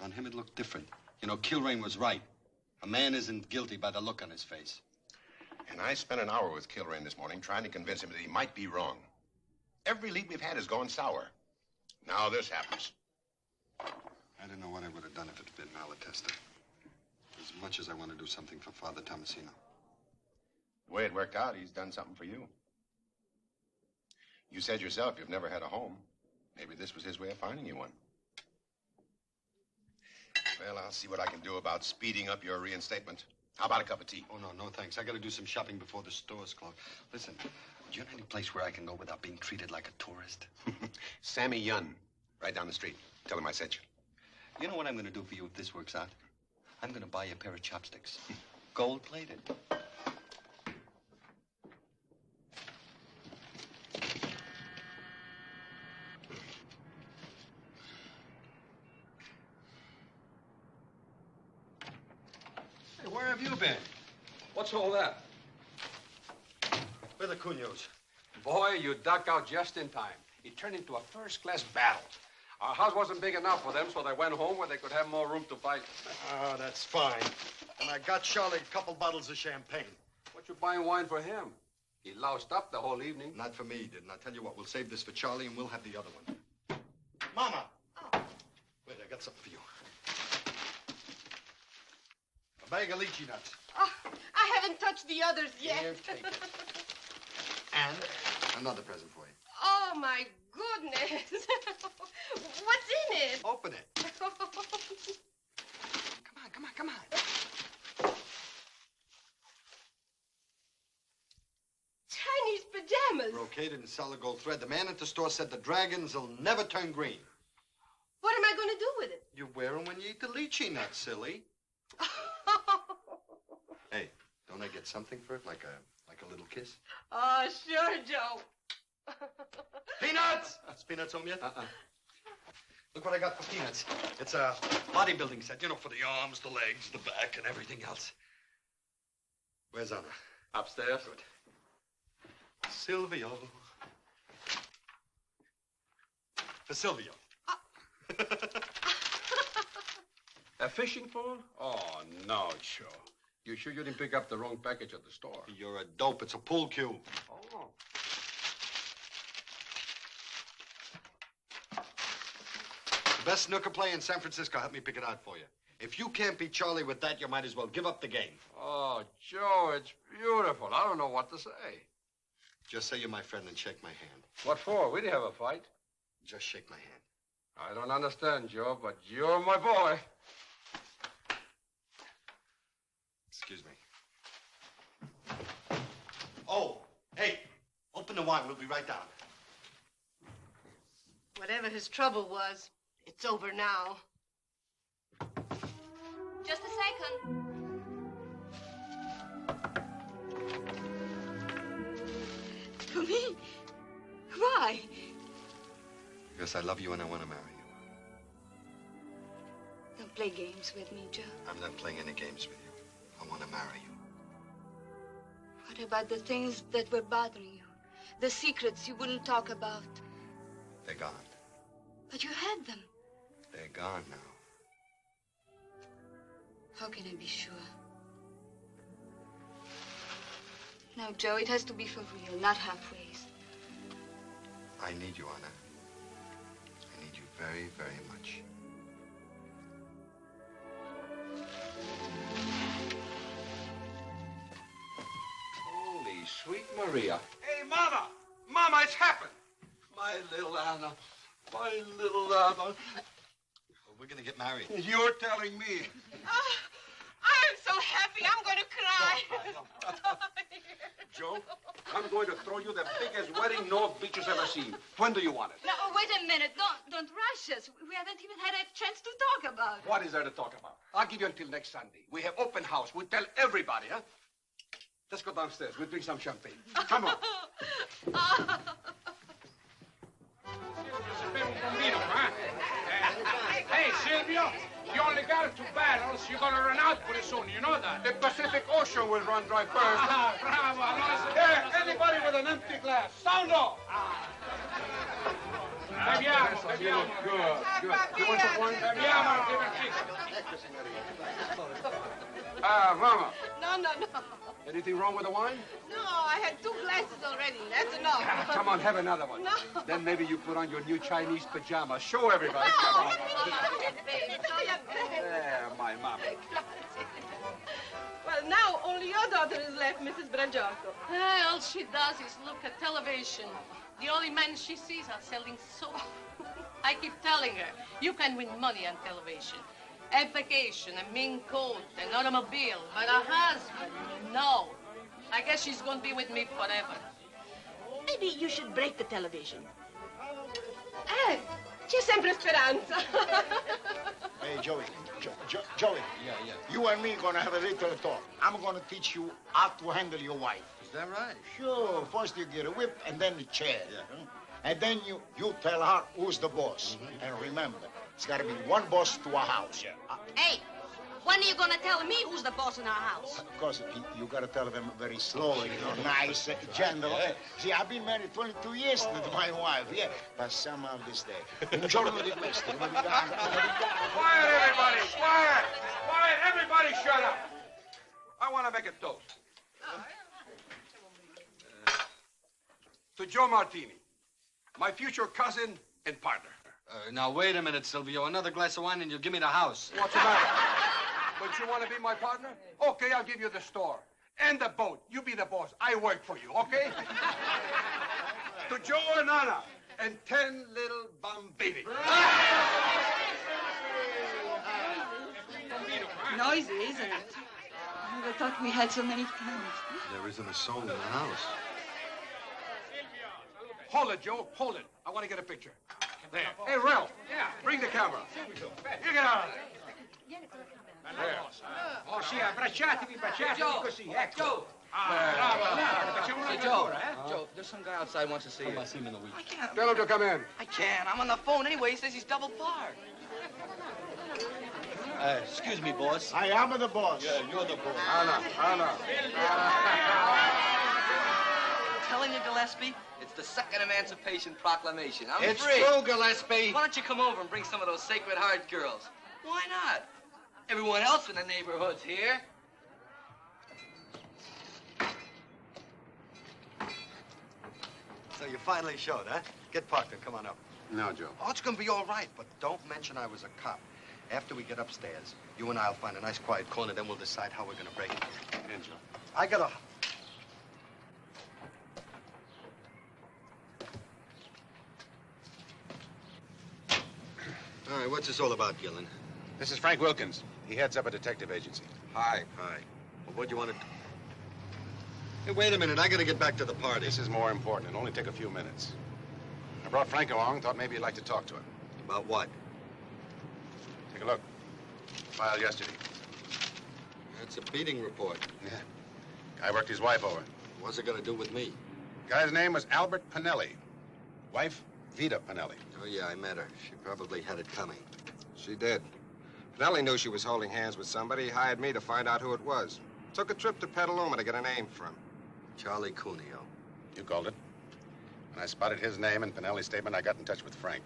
On him, it looked different. You know, Kilrain was right. A man isn't guilty by the look on his face. And I spent an hour with Kilrain this morning trying to convince him that he might be wrong. Every lead we've had has gone sour. Now this happens. I don't know what I would have done if it'd been Malatesta. As much as I want to do something for Father Tomasino. The way it worked out, he's done something for you. You said yourself you've never had a home. Maybe this was his way of finding you one. Well, I'll see what I can do about speeding up your reinstatement. How about a cup of tea? Oh, no, thanks. I got to do some shopping before the stores close. Listen, do you have any place where I can go without being treated like a tourist? Sammy Yun, right down the street. Tell him I sent you. You know what I'm going to do for you if this works out? I'm going to buy you a pair of chopsticks. Gold-plated. Hey, where have you been? What's all that? Where are the Cuneos? Boy, you ducked out just in time. It turned into a first-class battle. Our house wasn't big enough for them, so they went home where they could have more room to fight. Oh, that's fine. And I got Charlie a couple bottles of champagne. What you buying wine for him? He loused up the whole evening. Not for me, didn't I? Tell you what, we'll save this for Charlie and we'll have the other one. Mama. Oh. Wait, I got something for you. A bag of lychee nuts. Oh, I haven't touched the others yet. Here, take it. And another present for you. Oh, my goodness. What's in it? Open it. Come on. Chinese pajamas. Brocaded in solid gold thread. The man at the store said the dragons will never turn green. What am I going to do with it? You wear them when you eat the lychee nuts, silly. Hey, don't I get something for it, like a little kiss? Oh, sure, Joe. Peanuts! Is Peanuts home yet? Look what I got for Peanuts. It's a bodybuilding set, you know, for the arms, the legs, the back, and everything else. Where's Anna? Upstairs. Good. Silvio. For Silvio. A fishing pole? Oh, no, Joe. You sure you didn't pick up the wrong package at the store? You're a dope. It's a pool cue. Oh. Best snooker player in San Francisco. Help me pick it out for you. If you can't beat Charlie with that, you might as well give up the game. Oh, Joe, it's beautiful. I don't know what to say. Just say you're my friend and shake my hand. What for? We didn't have a fight. Just shake my hand. I don't understand, Joe, but you're my boy. Excuse me. Oh, hey, open the wine. We'll be right down. Whatever his trouble was, it's over now. Just a second. For me? Why? Because I love you and I want to marry you. Don't play games with me, Joe. I'm not playing any games with you. I want to marry you. What about the things that were bothering you? The secrets you wouldn't talk about? They're gone. But you had them. They're gone now. How can I be sure? No, Joe, it has to be for real, not halfways. I need you, Anna. I need you very, very much. Holy sweet Maria. Hey, Mama! Mama, it's happened! My little Anna. My little Anna. We're gonna get married. You're telling me. I'm so happy, I'm going to cry. Joe, I'm going to throw you the biggest wedding North Beach has ever seen. When do you want it? No, wait a minute. Don't rush us. We haven't even had a chance to talk about it. What is there to talk about? I'll give you until next Sunday. We have open house. We'll tell everybody, huh? Let's go downstairs. We'll drink some champagne. Come on. Hey, Silvio, you only got 2 barrels. You're gonna run out pretty soon. You know that. The Pacific Ocean will run dry first. Bravo. Hey, anybody with an empty glass, sound off. Beviamo. Good. You want some wine? Beviamo. Mama. No. Anything wrong with the wine? No, I had 2 glasses already. That's enough. Come on, have another one. No. Then maybe you put on your new Chinese pajamas. Show everybody. Come on. Yeah, my mama. Well, now only your daughter is left, Mrs. Bragiotto. All she does is look at television. The only men she sees are selling soap. I keep telling her, you can win money on television. A vacation, a mink coat, an automobile, but a husband, no. I guess she's going to be with me forever. Maybe you should break the television. C'è sempre speranza. Hey, Joey. Joey. Yeah. You and me gonna have a little talk. I'm gonna teach you how to handle your wife. Is that right? Sure. First you get a whip and then a chair. Yeah. And then you tell her who's the boss. And remember, it's got to be one boss to a house. Hey, when are you going to tell me who's the boss in our house? Of course, you got to tell them very slowly, nice, gentle. See, I've been married 22 years to my wife, yeah. But somehow this day. Un giorno di questo. Quiet, everybody! Quiet! Quiet! Everybody shut up! I want to make a toast. To Joe Martini, my future cousin and partner. Now, wait a minute, Silvio. Another glass of wine and you'll give me the house. What's the matter? Don't you want to be my partner? Okay, I'll give you the store. And the boat. You be the boss. I work for you, okay? To Joe and Anna. And 10 little bambini. Noisy, isn't it? I never thought we had so many friends. There isn't a soul in the house. Hold it, Joe. Hold it. I want to get a picture. There. Hey, Ralph. Yeah. Bring the camera. You get out of there. Oh, sì, abbracciatevi così, ecco. Joe. Facciamo Joe, Joe, there's some guy outside wants to see you. I'll see him in the week. I can't. Tell him to come in. I can't. I'm on the phone anyway. He says he's double parked. Excuse me, boss. I am the boss. Yeah, you're the boss. Anna. I'm telling you, Gillespie, it's the second Emancipation Proclamation. I'm It's free. true, Gillespie. Why don't you come over and bring some of those Sacred Heart girls? Why not? Everyone else in the neighborhood's here. So you finally showed, huh? Get Parker. Come on up. No, Joe. Oh, it's gonna be all right, but don't mention I was a cop. After we get upstairs, you and I'll find a nice quiet corner, then we'll decide how we're gonna break it. Yeah, Joe. I gotta... All right, what's this all about, Gillen? This is Frank Wilkins. He heads up a detective agency. Hi. Hi. Well, what do you want to do? Hey, wait a minute. I gotta get back to the party. This is more important. It'll only take a few minutes. I brought Frank along. Thought maybe you'd like to talk to him. About what? Take a look. File yesterday. That's a beating report. Yeah. Guy worked his wife over. What's it gonna do with me? Guy's name was Albert Pinelli. Wife, Vita Pinelli. Oh, yeah, I met her. She probably had it coming. She did. Pinelli knew she was holding hands with somebody. He hired me to find out who it was. Took a trip to Petaluma to get a name from. Charlie Cuneo. You called it. When I spotted his name in Pinelli's statement, I got in touch with Frank.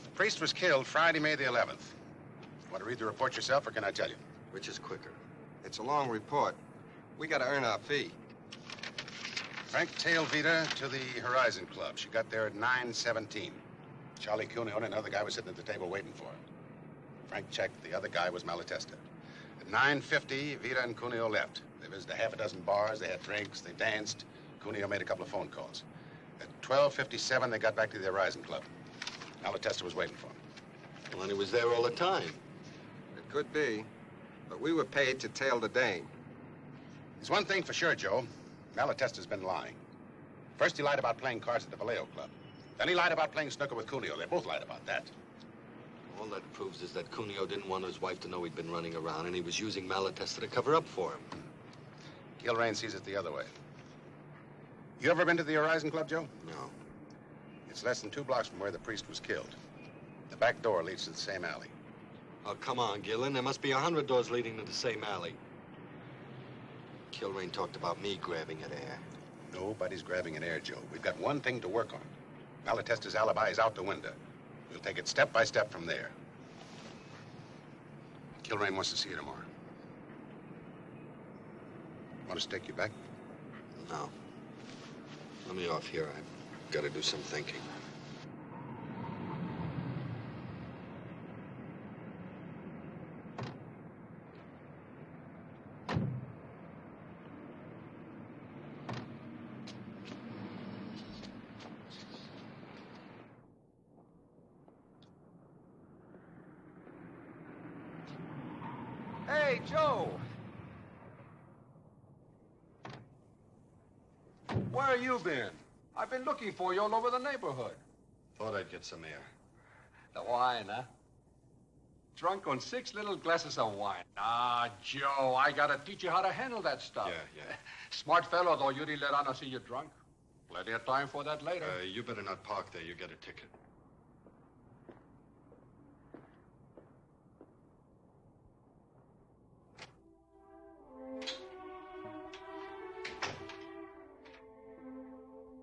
The priest was killed Friday, May the 11th. Want to read the report yourself, or can I tell you? Which is quicker? It's a long report. We got to earn our fee. Frank tailed Vita to the Horizon Club. She got there at 9:17. Charlie Cuneo and another guy was sitting at the table waiting for her. Frank checked. The other guy was Malatesta. At 9:50, Vita and Cuneo left. They visited half a dozen bars. They had drinks. They danced. Cuneo made a couple of phone calls. At 12:57, they got back to the Horizon Club. Malatesta was waiting for them. Well, and he was there all the time. It could be, but we were paid to tail the dame. There's one thing for sure, Joe. Malatesta's been lying. First, he lied about playing cards at the Vallejo Club. Then he lied about playing snooker with Cuneo. They both lied about that. All that proves is that Cuneo didn't want his wife to know he'd been running around, and he was using Malatesta to cover up for him. Gilrain sees it the other way. You ever been to the Horizon Club, Joe? No. It's less than 2 blocks from where the priest was killed. The back door leads to the same alley. Oh, come on, Gillen. There must be 100 doors leading to the same alley. Kilrain talked about me grabbing at air. Nobody's grabbing an air, Joe. We've got one thing to work on. Malatesta's alibi is out the window. We'll take it step by step from there. Kilrain wants to see you tomorrow. Want us to take you back? No. Let me off here. I've got to do some thinking. Hey, Joe. Where have you been? I've been looking for you all over the neighborhood. Thought I'd get some air. The wine, huh? Drunk on 6 little glasses of wine. Ah, Joe, I gotta teach you how to handle that stuff. Yeah. Smart fellow, though. You didn't let Anna see you drunk. Plenty of time for that later. You better not park there. You get a ticket.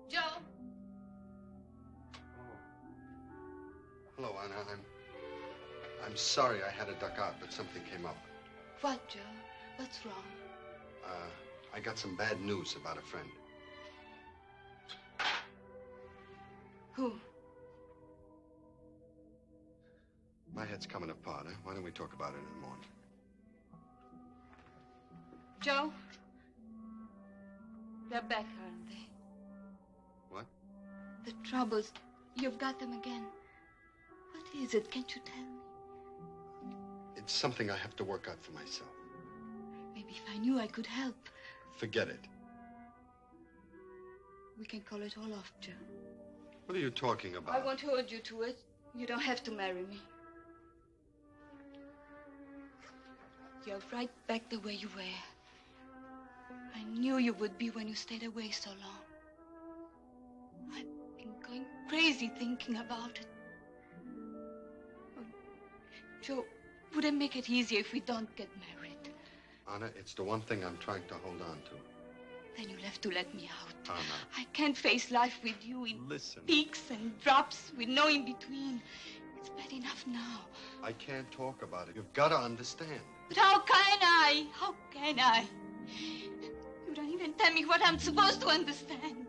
Joe? Hello, Anna. I'm sorry I had to duck out, but something came up. What, Joe? What's wrong? I got some bad news about a friend. Who? My head's coming apart, huh? Why don't we talk about it in the morning? Joe? They're back, aren't they? What? The troubles. You've got them again. What is it? Can't you tell me? It's something I have to work out for myself. Maybe if I knew I could help. Forget it. We can call it all off, Joe. What are you talking about? I won't hold you to it. You don't have to marry me. You're right back the way you were. I knew you would be when you stayed away so long. I've been going crazy thinking about it. Oh, Joe, would it make it easier if we don't get married? Anna, it's the one thing I'm trying to hold on to. Then you'll have to let me out. Anna. I can't face life with you in Listen. peaks and drops with no in-between. It's bad enough now. I can't talk about it. You've got to understand. But how can I? How can I? You don't even tell me what I'm supposed to understand.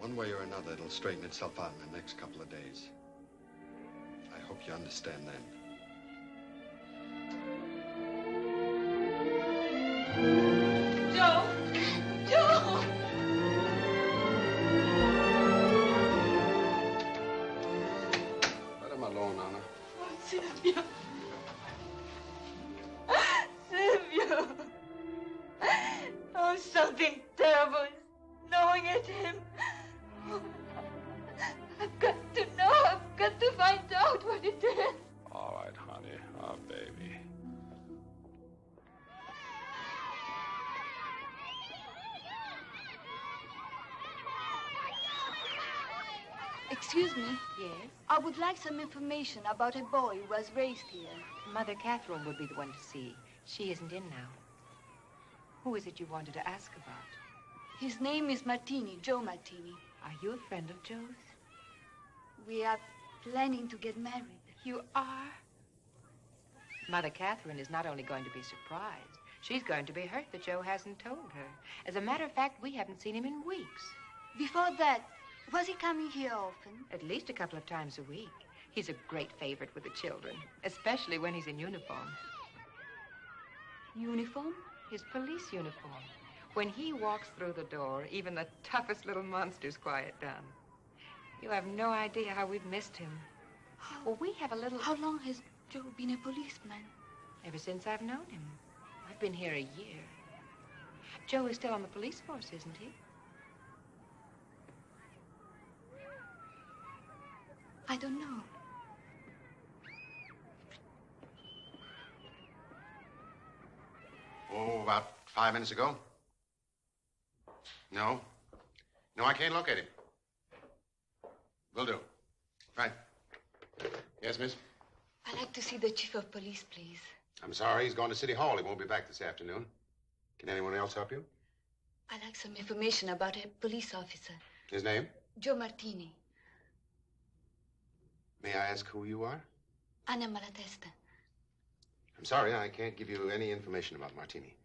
One way or another, it'll straighten itself out in the next couple of days. I hope you understand then. Joe! Joe! Let him alone, Anna. Oh, Silvio. Silvio. Oh, something terrible is gnawing at him. Oh, I've got to know. I've got to find out what it is. All right, honey. Oh, baby. Excuse me. Yes? I would like some information about a boy who was raised here. Mother Catherine would be the one to see. She isn't in now. Who is it you wanted to ask about? His name is Martini, Joe Martini. Are you a friend of Joe's? We are planning to get married. You are? Mother Catherine is not only going to be surprised, she's going to be hurt that Joe hasn't told her. As a matter of fact, we haven't seen him in weeks. Before that, was he coming here often? At least a couple of times a week. He's a great favorite with the children, especially when he's in uniform. Uniform? His police uniform. When he walks through the door, even the toughest little monsters quiet down. You have no idea how we've missed him. Well, we have a little... How long has Joe been a policeman? Ever since I've known him. I've been here a year. Joe is still on the police force, isn't he? I don't know. Oh, about 5 minutes ago. No. No, I can't locate him. Will do. Right. Yes, miss? I'd like to see the chief of police, please. I'm sorry, he's gone to City Hall. He won't be back this afternoon. Can anyone else help you? I'd like some information about a police officer. His name? Joe Martini. May I ask who you are? Anna Malatesta. I'm sorry, I can't give you any information about Martini.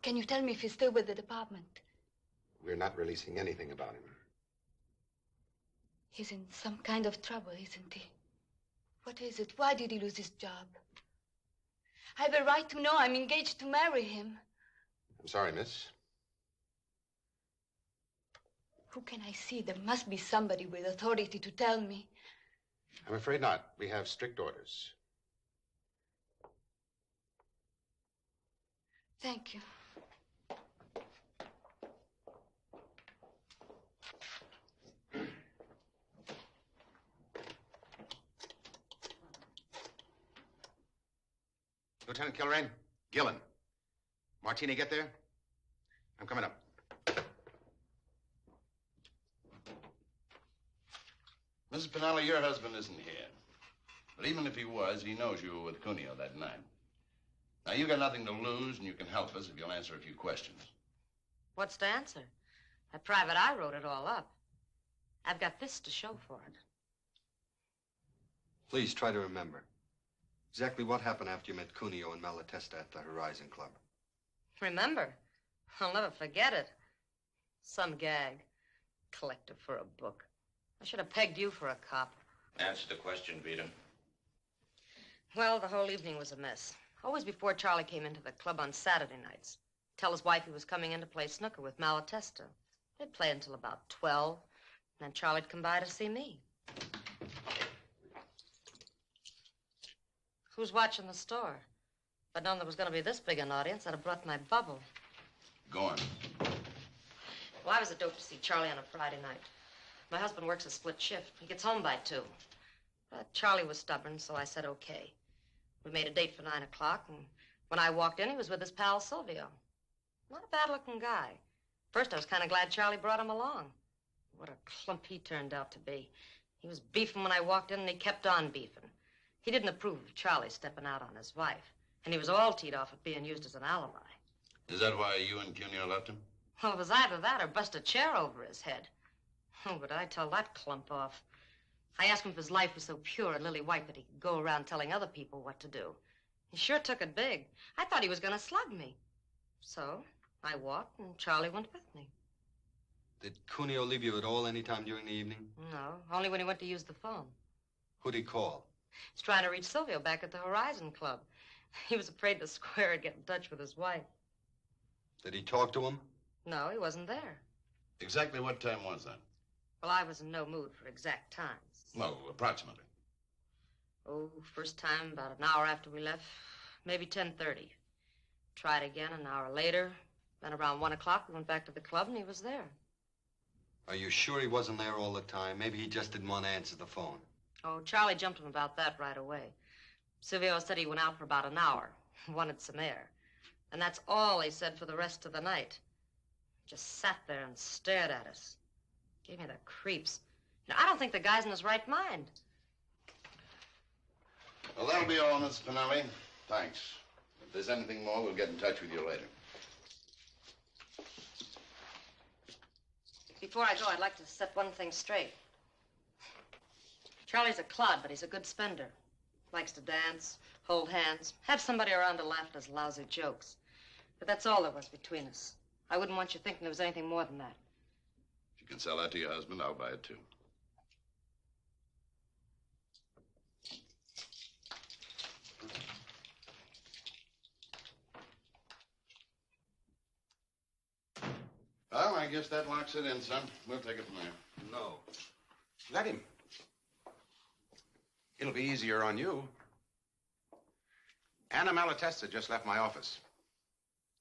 Can you tell me if he's still with the department? We're not releasing anything about him. He's in some kind of trouble, isn't he? What is it? Why did he lose his job? I have a right to know. I'm engaged to marry him. I'm sorry, miss. Who can I see? There must be somebody with authority to tell me. I'm afraid not. We have strict orders. Thank you. Lieutenant Kilrain, Gillen. Martini get there? I'm coming up. Mrs. Pinelli, your husband isn't here. But even if he was, he knows you were with Cuneo that night. Now, you've got nothing to lose, and you can help us if you'll answer a few questions. What's to answer? That private eye wrote it all up. I've got this to show for it. Please try to remember. Exactly what happened after you met Cuneo and Malatesta at the Horizon Club? Remember? I'll never forget it. Some gag. Collector for a book. I should have pegged you for a cop. Answer the question, Vita. Well, the whole evening was a mess. Always before Charlie came into the club on Saturday nights. Tell his wife he was coming in to play snooker with Malatesta. They'd play until about 12, and then Charlie'd come by to see me. Who's watching the store? If I'd known there was going to be this big an audience, I'd have brought my bubble. Go on. Well, I was a dope to see Charlie on a Friday night. My husband works a split shift. He gets home by 2. But Charlie was stubborn, so I said okay. We made a date for 9 o'clock, and when I walked in, he was with his pal Silvio. Not a bad-looking guy. First, I was kind of glad Charlie brought him along. What a clump he turned out to be. He was beefing when I walked in, and he kept on beefing. He didn't approve of Charlie stepping out on his wife, and he was all teed off at being used as an alibi. Is that why you and Cuneo left him? Well, it was either that or bust a chair over his head. Oh, but I tell that clump off. I asked him if his life was so pure and lily white that he could go around telling other people what to do. He sure took it big. I thought he was going to slug me. So I walked, and Charlie went with me. Did Cuneo leave you at all any time during the evening? No, only when he went to use the phone. Who'd he call? He's trying to reach Silvio back at the Horizon Club. He was afraid to square and get in touch with his wife. Did he talk to him? No, he wasn't there. Exactly what time was that? Well, I was in no mood for exact times. Well, approximately. Oh, first time about an hour after we left, maybe 10:30. Tried again an hour later. Then around 1 o'clock, we went back to the club, and he was there. Are you sure he wasn't there all the time? Maybe he just didn't want to answer the phone. Oh, Charlie jumped him about that right away. Silvio said he went out for about an hour, wanted some air. And that's all he said for the rest of the night. Just sat there and stared at us. Gave me the creeps. You know, I don't think the guy's in his right mind. Well, that'll be all, Miss Pinelli. Thanks. If there's anything more, we'll get in touch with you later. Before I go, I'd like to set one thing straight. Charlie's a clod, but he's a good spender. Likes to dance, hold hands, have somebody around to laugh at his lousy jokes. But that's all there was between us. I wouldn't want you thinking there was anything more than that. If you can sell that to your husband, I'll buy it too. Well, I guess that locks it in, son. We'll take it from there. No. Let him. It'll be easier on you. Anna Malatesta just left my office.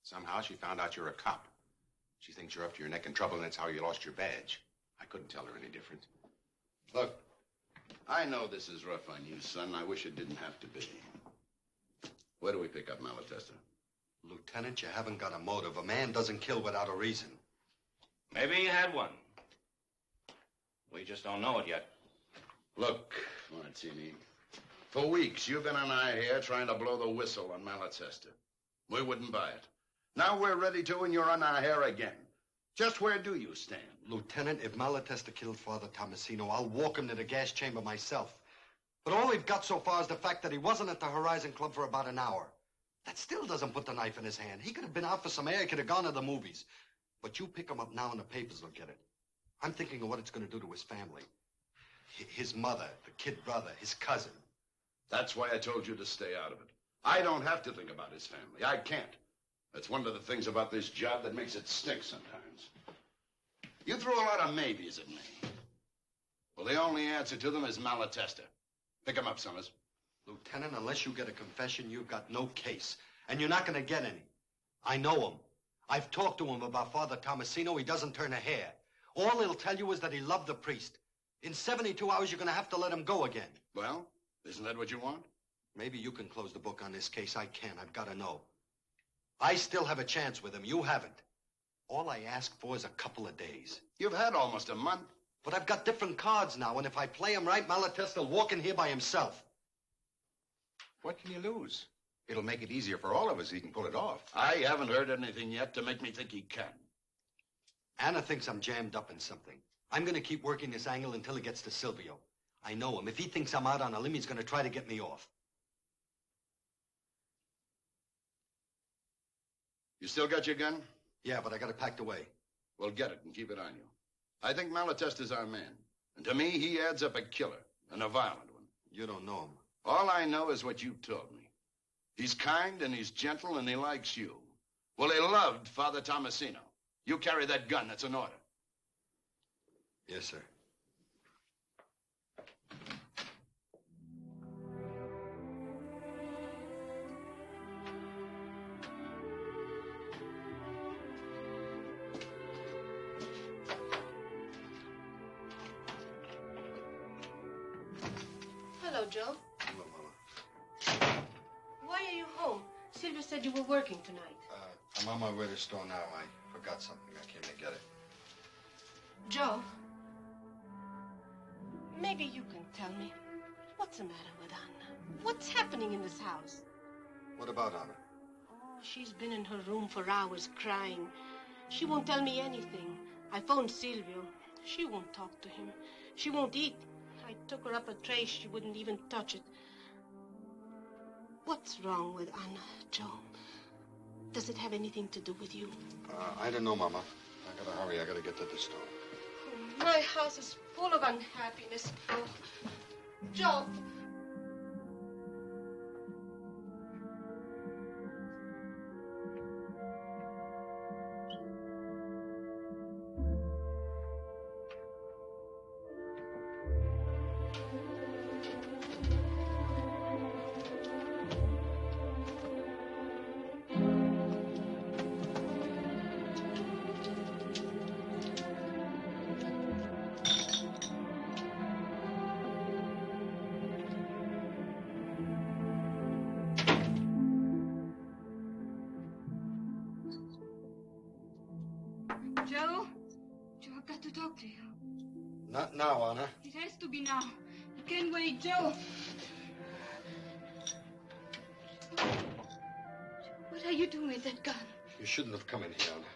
Somehow she found out you're a cop. She thinks you're up to your neck in trouble, and that's how you lost your badge. I couldn't tell her any different. Look, I know this is rough on you, son. I wish it didn't have to be. Where do we pick up Malatesta? Lieutenant, you haven't got a motive. A man doesn't kill without a reason. Maybe he had one. We just don't know it yet. Look, Martini, for weeks you've been on our hair trying to blow the whistle on Malatesta. We wouldn't buy it. Now we're ready to, and you're on our hair again. Just where do you stand? Lieutenant, if Malatesta killed Father Tomasino, I'll walk him to the gas chamber myself. But all we've got so far is the fact that he wasn't at the Horizon Club for about an hour. That still doesn't put the knife in his hand. He could have been out for some air. He could have gone to the movies. But you pick him up now and the papers will get it. I'm thinking of what it's going to do to his family. His mother, the kid brother, his cousin. That's why I told you to stay out of it. I don't have to think about his family. I can't. That's one of the things about this job that makes it stink sometimes. You threw a lot of maybes at me. Well, the only answer to them is Malatesta. Pick him up, Summers. Lieutenant, unless you get a confession, you've got no case. And you're not going to get any. I know him. I've talked to him about Father Tomasino. He doesn't turn a hair. All he'll tell you is that he loved the priest. In 72 hours, you're going to have to let him go again. Well, isn't that what you want? Maybe you can close the book on this case. I can't. I've got to know. I still have a chance with him. You haven't. All I ask for is a couple of days. You've had almost a month. But I've got different cards now, and if I play him right, Malatesta will walk in here by himself. What can you lose? It'll make it easier for all of us if he can pull it off. I haven't heard anything yet to make me think he can. Anna thinks I'm jammed up in something. I'm going to keep working this angle until it gets to Silvio. I know him. If he thinks I'm out on a limb, he's going to try to get me off. You still got your gun? Yeah, but I got it packed away. Well, get it and keep it on you. I think Malatesta's our man. And to me, he adds up a killer, and a violent one. You don't know him. All I know is what you told me. He's kind and he's gentle and he likes you. Well, he loved Father Tomasino. You carry that gun, that's an order. Yes, sir. Hello, Joe. Hello, Mama. Why are you home? Silvia said you were working tonight. I'm on my way to the store now. I forgot something. I came to get it. Joe, maybe you can tell me. What's the matter with Anna? What's happening in this house? What about Anna? Oh, she's been in her room for hours crying. She won't tell me anything. I phoned Silvio. She won't talk to him. She won't eat. I took her up a tray. She wouldn't even touch it. What's wrong with Anna, Joe? Does it have anything to do with you? I don't know, Mama. I gotta hurry. I gotta get to the store. Oh, my house is full of unhappiness. Oh, Joe. Joe? Joe, I've got to talk to you. Not now, Anna. It has to be now. You can't wait, Joe. What are you doing with that gun? You shouldn't have come in here, Anna.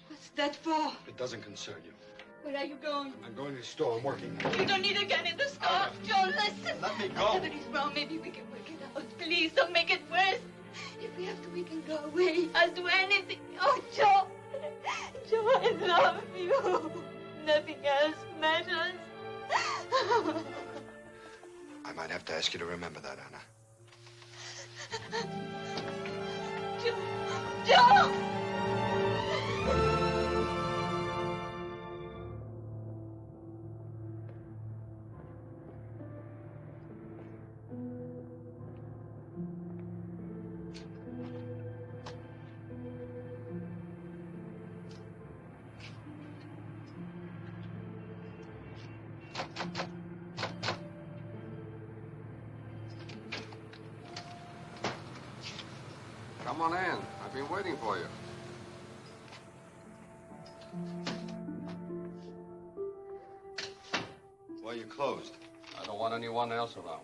What's that for? It doesn't concern you. Where are you going? I'm going to the store. I'm working. You don't need a gun in the store. Joe, listen. Let me go. Everything's wrong. Maybe we can work it out. Please, don't make it worse. If we have to, we can go away. I'll do anything. Oh, Joe. Joe, I love you. Nothing else matters. I might have to ask you to remember that, Anna. Joe. Joe! Come on in. I've been waiting for you. Why are you closed? I don't want anyone else around.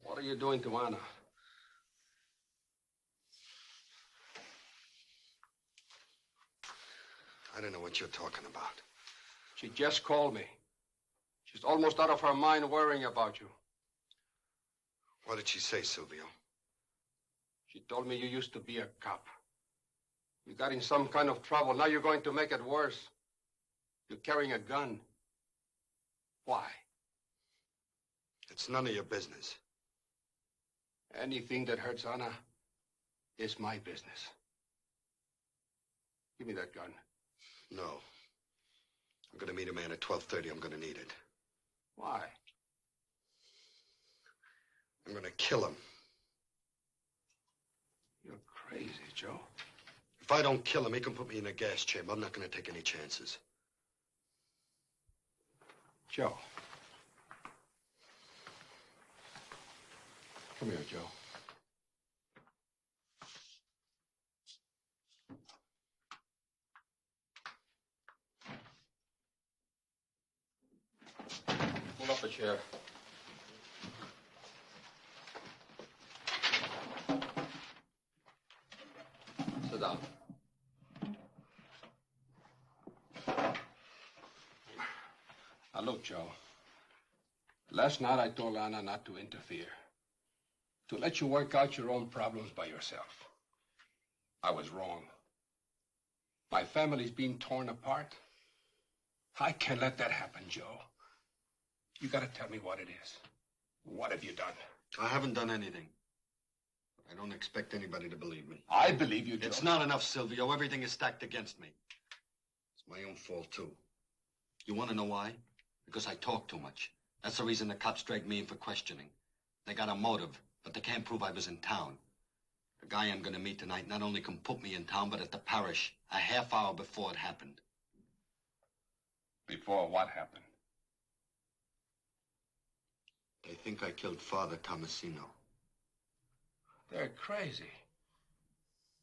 What are you doing to Anna? I don't know what you're talking about. She just called me. She's almost out of her mind worrying about you. What did she say, Silvio? She told me you used to be a cop. You got in some kind of trouble. Now you're going to make it worse. You're carrying a gun. Why? It's none of your business. Anything that hurts Anna is my business. Give me that gun. No. I'm going to meet a man at 12:30. I'm going to need it. Why? I'm going to kill him. You're crazy, Joe. If I don't kill him, he can put me in a gas chamber. I'm not going to take any chances. Joe. Come here, Joe. Pull up a chair. Sit down. Now, look, Joe. Last night I told Anna not to interfere. To let you work out your own problems by yourself. I was wrong. My family's being torn apart. I can't let that happen, Joe. You gotta tell me what it is. What have you done? I haven't done anything. I don't expect anybody to believe me. I believe you, Joe. It's not enough, Silvio. Everything is stacked against me. It's my own fault, too. You want to know why? Because I talk too much. That's the reason the cops dragged me in for questioning. They got a motive, but they can't prove I was in town. The guy I'm going to meet tonight not only can put me in town, but at the parish a half hour before it happened. Before what happened? They think I killed Father Tomasino. They're crazy.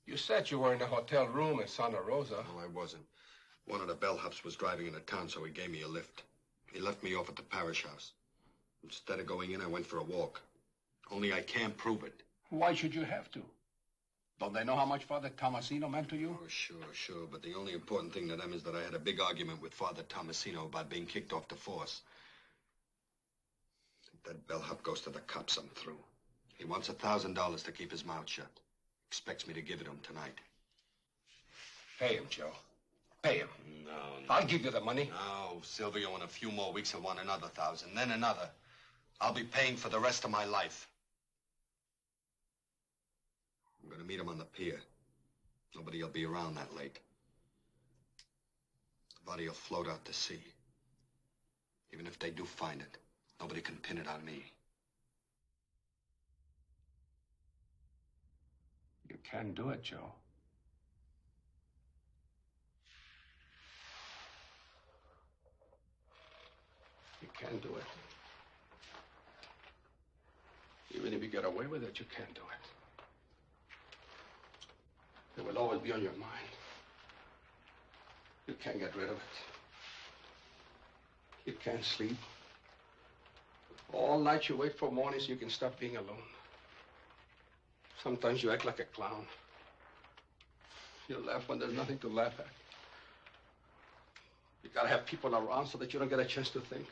You said you were in a hotel room in Santa Rosa. No, I wasn't. One of the bellhops was driving into town, so he gave me a lift. He left me off at the parish house. Instead of going in, I went for a walk. Only I can't prove it. Why should you have to? Don't they know how much Father Tomasino meant to you? Oh, sure. But the only important thing to them is that I had a big argument with Father Tomasino about being kicked off the force. If that bellhop goes to the cops, I'm through. He wants $1,000 to keep his mouth shut. Expects me to give it to him tonight. Pay him, Joe. Pay him. No. I'll give you the money. No, Silvio, in a few more weeks he'll want another 1,000, then another. I'll be paying for the rest of my life. I'm gonna meet him on the pier. Nobody will be around that late. The body will float out to sea. Even if they do find it, nobody can pin it on me. You can do it, Joe. You can do it. Even if you get away with it, you can't do it. It will always be on your mind. You can't get rid of it. You can't sleep. All night you wait for morning so you can stop being alone. Sometimes you act like a clown. You laugh when there's nothing to laugh at. You gotta have people around so that you don't get a chance to think.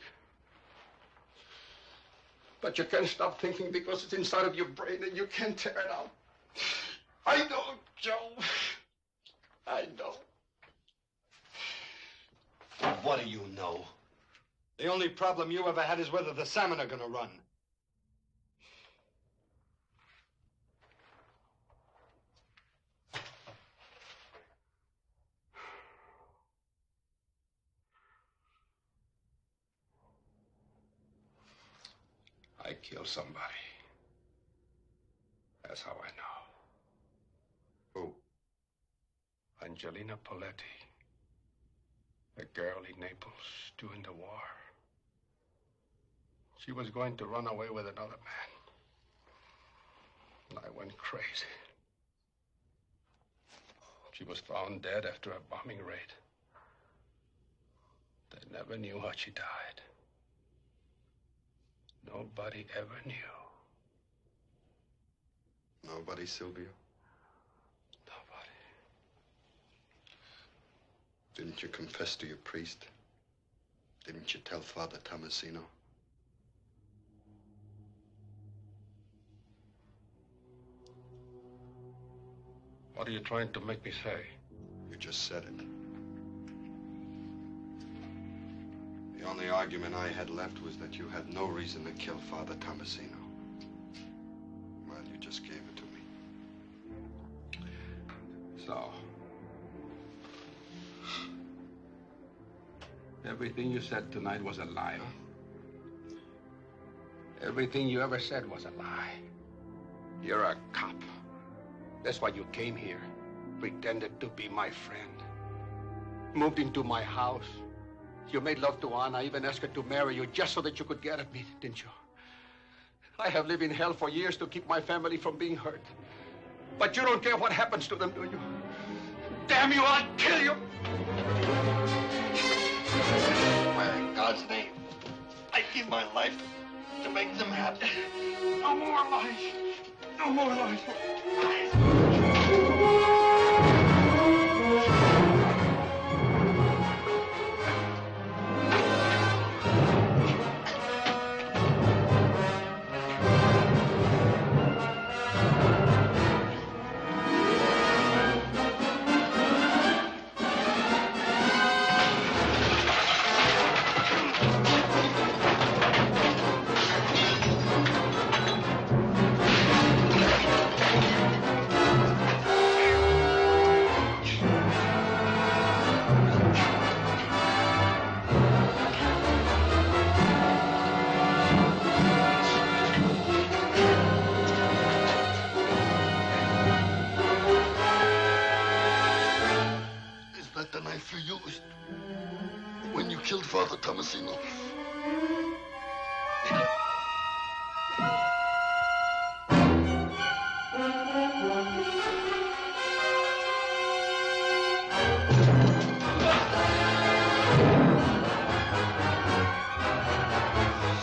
But you can't stop thinking because it's inside of your brain and you can't tear it out. I know, Joe. I know. What do you know? The only problem you ever had is whether the salmon are gonna run. I killed somebody. That's how I know. Who? Angelina Poletti. The girl in Naples during the war. She was going to run away with another man. And I went crazy. She was found dead after a bombing raid. They never knew how she died. Nobody ever knew. Nobody, Silvio? Nobody. Didn't you confess to your priest? Didn't you tell Father Tomasino? What are you trying to make me say? You just said it. The only argument I had left was that you had no reason to kill Father Tomasino. Well, you just gave it to me. So, everything you said tonight was a lie, huh? Everything you ever said was a lie. You're a cop. That's why you came here. Pretended to be my friend. Moved into my house. You made love to Anna, even asked her to marry you just so that you could get at me, didn't you? I have lived in hell for years to keep my family from being hurt. But you don't care what happens to them, do you? Damn you, I'll kill you! Where in God's name? I give my life to make them happy. No more lies. No more lies. You used when you killed Father Tomasino.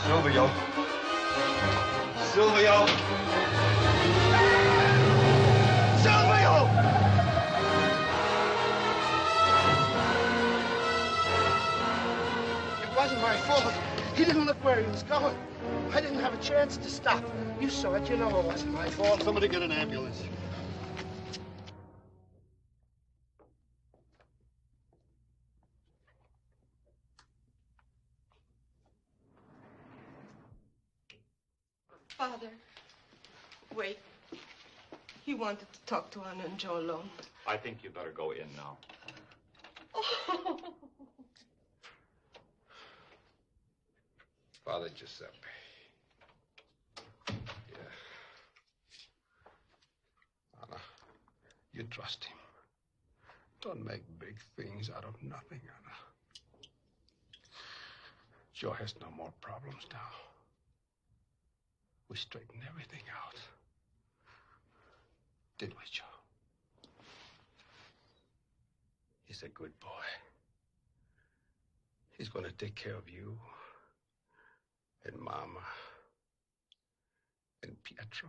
Silvio. Silvio. Silvio! It wasn't my fault. He didn't look where he was going. I didn't have a chance to stop. You saw it. You know it wasn't my fault. Somebody get an ambulance. Father, wait. He wanted to talk to Anna and Joe alone. I think you better go in now. Oh. Father Giuseppe. Yeah. Anna, you trust him. Don't make big things out of nothing, Anna. Joe has no more problems now. We straightened everything out. Didn't we, Joe? He's a good boy. He's going to take care of you and Mama and Pietro.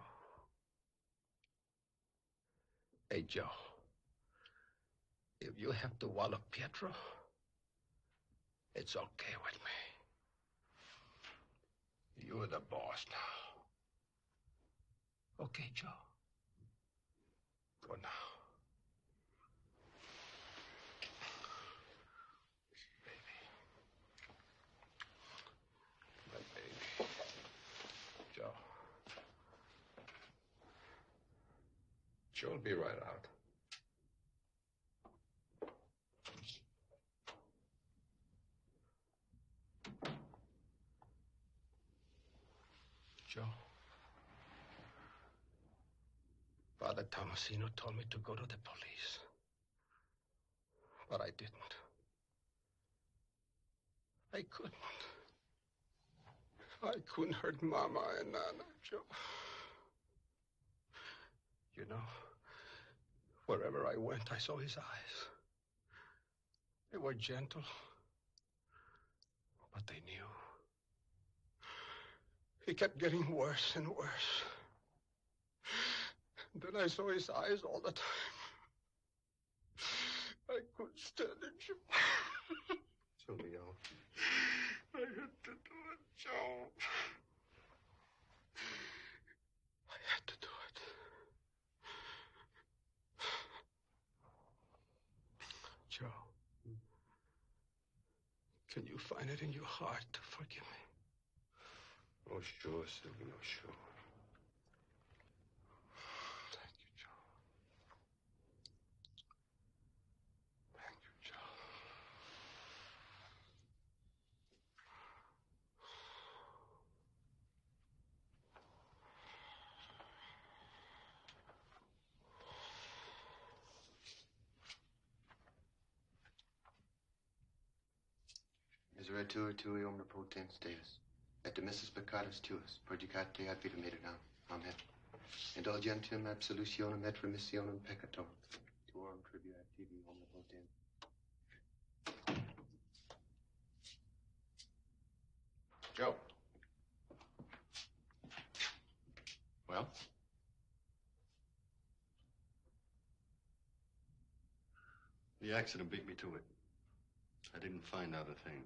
Hey, Joe, if you have to wallop Pietro, it's okay with me. You're the boss now. Okay, Joe? Go now. Joe'll be right out. Joe. Father Tomasino told me to go to the police. But I didn't. I couldn't. I couldn't hurt Mama and Nana, Joe. You know, wherever I went, I saw his eyes. They were gentle, but they knew. He kept getting worse and worse. Then I saw his eyes all the time. I couldn't stand it, Joe. Silvio. I had to do it, Joe. I had to do it. Joe, can you find it in your heart to forgive me? Oh, sure, Silvio, sure. Thank you, Joe. Thank you, Joe. Miseritur tui omnipotens Deus, et de Mrs. peccatus tuus, purgicate ad vitam aeternam. Amen. Indulgentum absolutionem et remissionem peccatorum, tuorum tribua tibi omnipotens. Joe. Well? The accident beat me to it. I didn't find out a thing.